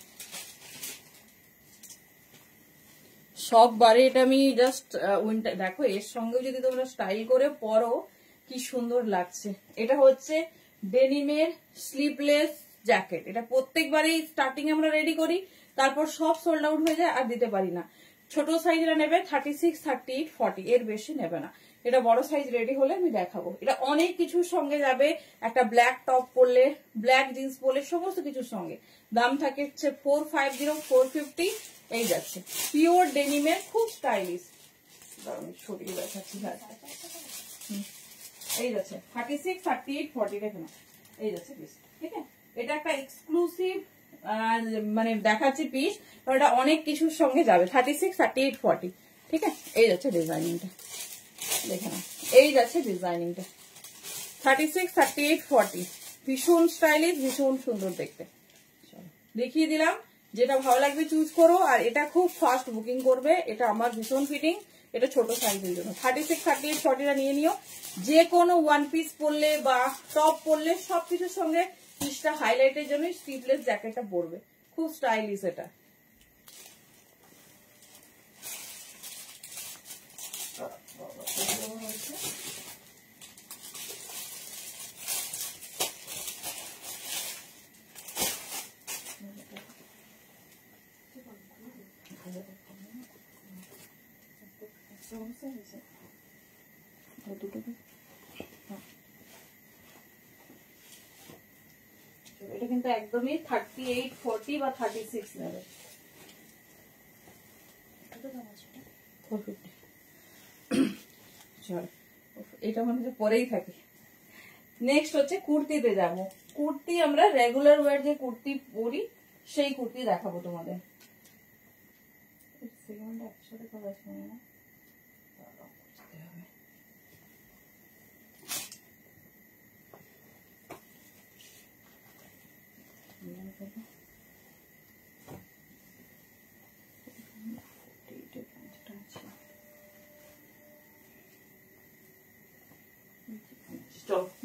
Speaker 1: সব বারে এটা আমি জাস্ট উইন্টার, দেখো এর সঙ্গেও যদি তোমরা স্টাইল করে পরো কি সুন্দর লাগছে। এটা হচ্ছে ডেনিমের স্লিভলেস জ্যাকেট। এটা প্রত্যেকবারই স্টার্টিং আমরা রেডি করি, তারপর সব সোল্ড আউট হয়ে যায়, আর দিতে পারি না। ছোট সাইজটা নেবে 36, 38, 40, এর বেশি নেবে না। এটা বড় সাইজ রেডি হলে আমি দেখাবো। এটা অনেক কিছুর সঙ্গে যাবে, একটা ব্ল্যাক টপ পরলে, ব্ল্যাক জিন্স পরলে, সমস্ত কিছুর সঙ্গে। দাম থাকে হচ্ছে 450, 450, এই যাচ্ছে। পিওর ডেনিমের, খুব স্টাইলিশ। সরিয়ে দেখাচ্ছি, এই যাচ্ছে 36, 38, 40 দেখে না, এই যাচ্ছে পিস, ঠিক আছে। এটা একটা এক্সক্লুসিভ মানে দেখাচ্ছি পিস, এটা অনেক কিছুর সঙ্গে যাবে। 36, 38, 40, ঠিক আছে। এই যাচ্ছে ডিজাইনিংটা, দেখে না, এই যাচ্ছে ডিজাইনিংটা 36, 38, 40, ভীষণ স্টাইলিশ, ভীষণ সুন্দর দেখতে। দেখিয়ে দিলাম, যেটা ভালো লাগবে চুজ করো। আর এটা খুব ফাস্ট বুকিং করবে, এটা আমার ভীষণ ফিটিং। এটা ছোট সাইজের জন্য 36, 38, 40টা নিয়ে নিও। যে কোনো ওয়ান পিস পরলে বা টপ পরলে সবকিছুর সঙ্গে পিসটা হাইলাইটের জন্য স্লিভলেস জ্যাকেটটা পরবে, খুব স্টাইলিশ এটা। এটা কিন্তু একদমই 38, 40 বা 36 নেবে। এটা মনে পরেই থাকে। নেক্সট হচ্ছে কুর্তিতে যাব। কুর্তি আমরা রেগুলার ওয়ার যে কুর্তি পরি, সেই কুর্তি দেখাবো তোমাদের।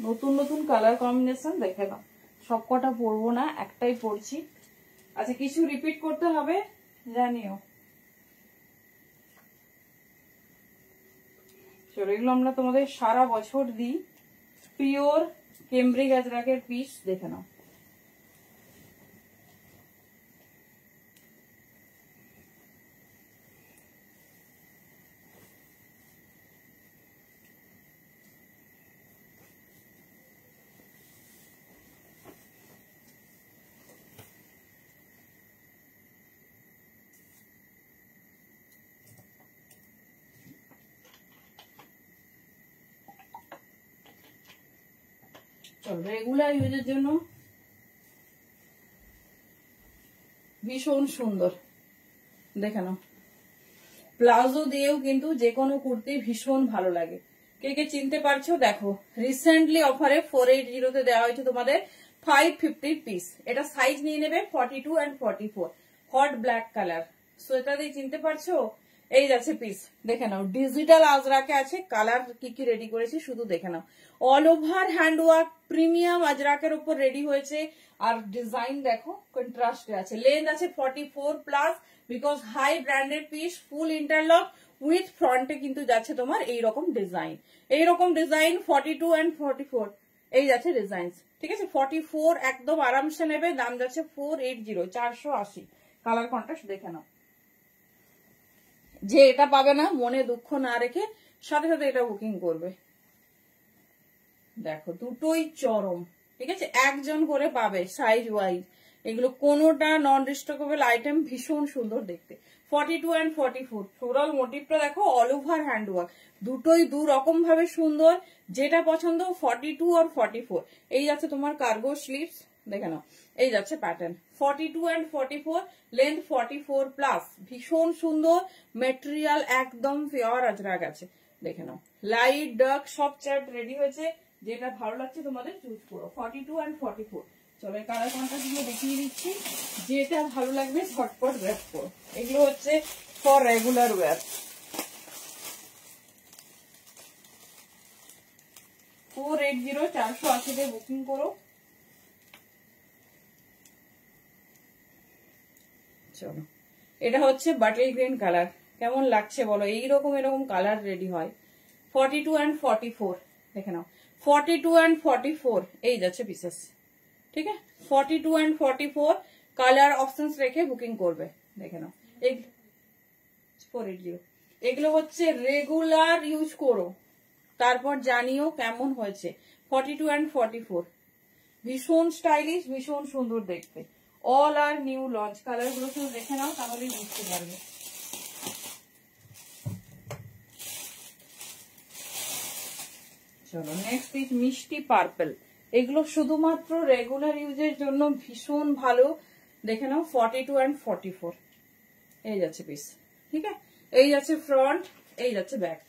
Speaker 1: নতুন নতুন কালার কম্বিনেশন দেখে নাও, সব কটা পরবো না, একটাই পরছি। আচ্ছা, কিছু রিপিট করতে হবে জানিও। চলো, এগুলো আমরা তোমাদের সারা বছর দিই। পিওর কেমব্রিক আজরাকের পিস, দেখে নাও। রেগুলার ইউজের জন্য ভীষণ সুন্দর, দেখে নাও। প্লাজো দিয়েও কিন্তু যে কোনো কুর্তি ভীষণ ভালো লাগে। কে কে চিনতে পারছো? দেখো, রিসেন্টলি অফারে 480 তে দেওয়া হয়েছে তোমাদের 550 পিস। এটা সাইজ নিয়ে নেবে 42 and 44, hot black colour. So এটা দিয়ে চিনতে পারছো? এই যাচ্ছে পিস, দেখে নাও। ডিজিটাল আজরাকে আছে, কালার কি কি রেডি করেছি শুধু দেখে নাও। অল ওভার হ্যান্ডওয়ার্ক প্রিমিয়াম আজরাকের উপর রেডি হয়েছে। আর ডিজাইন দেখো কন্ট্রাস্টে আছে। লেন্থ আছে 44 plus, because high branded piece, full interlock with ফ্রন্টে কিন্তু যাচ্ছে তোমার এইরকম ডিজাইন। এইরকম ডিজাইন 42 and 44 এই যাচ্ছে ডিজাইন, ঠিক আছে। 44 একদম আরামসে নেবে, দাম যাচ্ছে 480, 480। কালার কন্ট্রাস্ট দেখে নাও। যে এটা পাবে না মনে দুঃখ না রেখে সাথে সাথে এটা বুকিং করবে। দেখো দুটোই চরম, ঠিক আছে, একজন করে পাবে সাইজ ওয়াইজ। এগুলো কোনোটা নন রিস্টকেবল আইটেম, ভীষণ সুন্দর দেখতে। 42 and 44 ফ্লোরাল মোটিভটা দেখো, অল ওভার হ্যান্ডওয়ার্ক, দুটোই দু রকম ভাবে সুন্দর। যেটা পছন্দ 42 আর 44। এই যাচ্ছে তোমার কার্গো স্লিভস, দেখে নাও, এই যাচ্ছে প্যাটার্ন 42 and 44, লেন্থ 44 প্লাস, ভীষণ সুন্দর মেটেরিয়াল, একদম পিওর আজরাক আছে, দেখে নাও। লাইট ডার্ক সব চার্ট রেডি হয়েছে, যেটা ভালো লাগছে তোমাদের চুজ করো। 42 and 44। চলো এই কালার কন্ট্রাস্ট গুলো দেখিয়ে দিচ্ছি, যেটা ভালো লাগবে ঝটপট গ্র্যাব করো। এগুলো হচ্ছে ফর রেগুলার ওয়্যার। 480 480 বুকিং করো। চলো এটা হচ্ছে বাটল গ্রিন কালার, কেমন লাগছে বলো? এইরকম এরকম কালার রেডি হয়। 42 and 44 দেখে নাও, 42 and 44 এই যাচ্ছে পিসেস, ঠিক আছে? 42 and 44 কালার অপশনস রেখে বুকিং করবে, দেখে নাও। 480 এগুলো হচ্ছে রেগুলার ইউজ করো, তারপর জানিও কেমন হয়েছে। 42 and 44 ভীষণ স্টাইলিশ, ভীষণ সুন্দর দেখতে। অল আর নিউ লঞ্চ, কালার গুলো শুধু দেখে নাও তাহলেই বুঝতে পারবে। চলো নেক্সট ইজ মিষ্টি পার্পল। এগুলো শুধুমাত্র রেগুলার ইউজের জন্য ভীষণ ভালো, দেখে নাও। 42 and 44 এই যাচ্ছে পিস, ঠিক আছে? এই যাচ্ছে ফ্রন্ট, এই যাচ্ছে ব্যাক।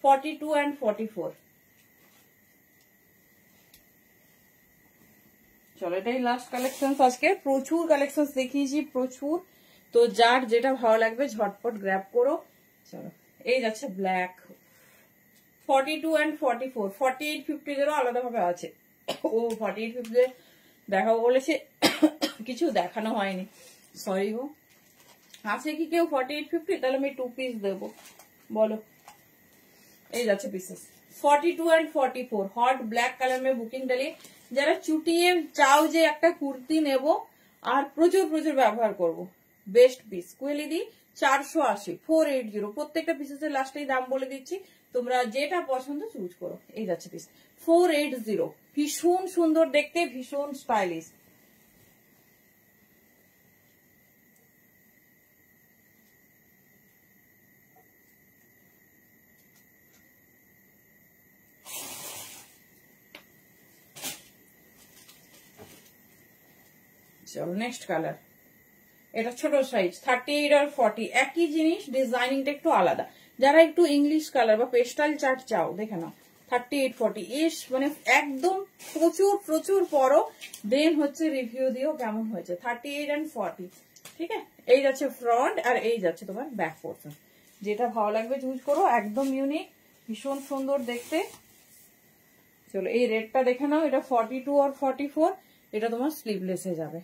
Speaker 1: 42 and 44। চলো এটাই লাস্ট কালেকশন আজকে। প্রচুর কালেকশন দেখিয়েছি, প্রচুর। তো যার যেটা ভালো লাগবে ঝটপট গ্র্যাব করো। চলো এই যাচ্ছে ব্ল্যাক। 42 and 44। 48 50 আলাদা ভাবে আছে। ও 48 50 দেখাবো বলেছে, কিছু দেখানো হয়নি, সরি গো। আছে কি কেউ 48 50? তাহলে আমি 2 পিস দেবো, বলো। এই যাচ্ছে pieces. 42 and 44 hot black colour মে বুকিং ডালিয়ে। যারা চুটিয়ে চাও যে একটা কুর্তি নেব আর প্রচুর প্রচুর ব্যবহার করব, বেস্ট পিস। কুয়েলিদি 480 480। প্রত্যেকটা পিসেসের লাস্টেই দাম বলে দিচ্ছি, তোমরা যেটা পছন্দ চুজ করো। এই যাচ্ছে পিস 480, ভীষণ সুন্দর দেখতে, ভীষণ স্টাইলিশ। চলো নেক্সট কালার, এটা ছোট সাইজ 38 আর 40, একই জিনিস, ডিজাইনিংটা একটু আলাদা। যারা একটু ইংলিশ কালার বা পেস্টাল চার্ট চাও, দেখে নাও। 38 40 ইস, মানে একদম প্রচুর প্রচুর পরো, দেন হচ্ছে রিভিউ দিও কেমন হয়েছে। 38 and 40, ঠিক আছে? এই যাচ্ছে ফ্রন্ট আর এই যাচ্ছে তোমার ব্যাক পোর্শন। যেটা ভালো লাগবে চুজ করো, একদম ইউনিক, ভীষণ সুন্দর দেখতে। চলো এই রেডটা দেখে নাও, এটা 42 আর 44, এটা তোমার স্লিভলেসে যাবে।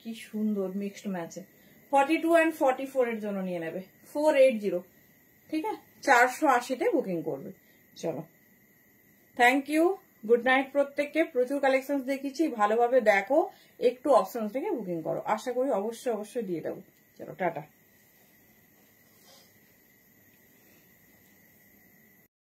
Speaker 1: কি সুন্দর মিক্সড ম্যাচে। 42 and 44 এর জন্য নিয়ে নেবে 480, ঠিক আছে? 480-তে বুকিং করবে। চলো থ্যাংক ইউ, গুড নাইট প্রত্যেককে। প্রচুর কালেকশন দেখিয়েছি, ভালোভাবে দেখো, একটু অপশন থেকে বুকিং করো। আশা করি অবশ্যই অবশ্যই দিয়ে দেবো। চলো টাটা।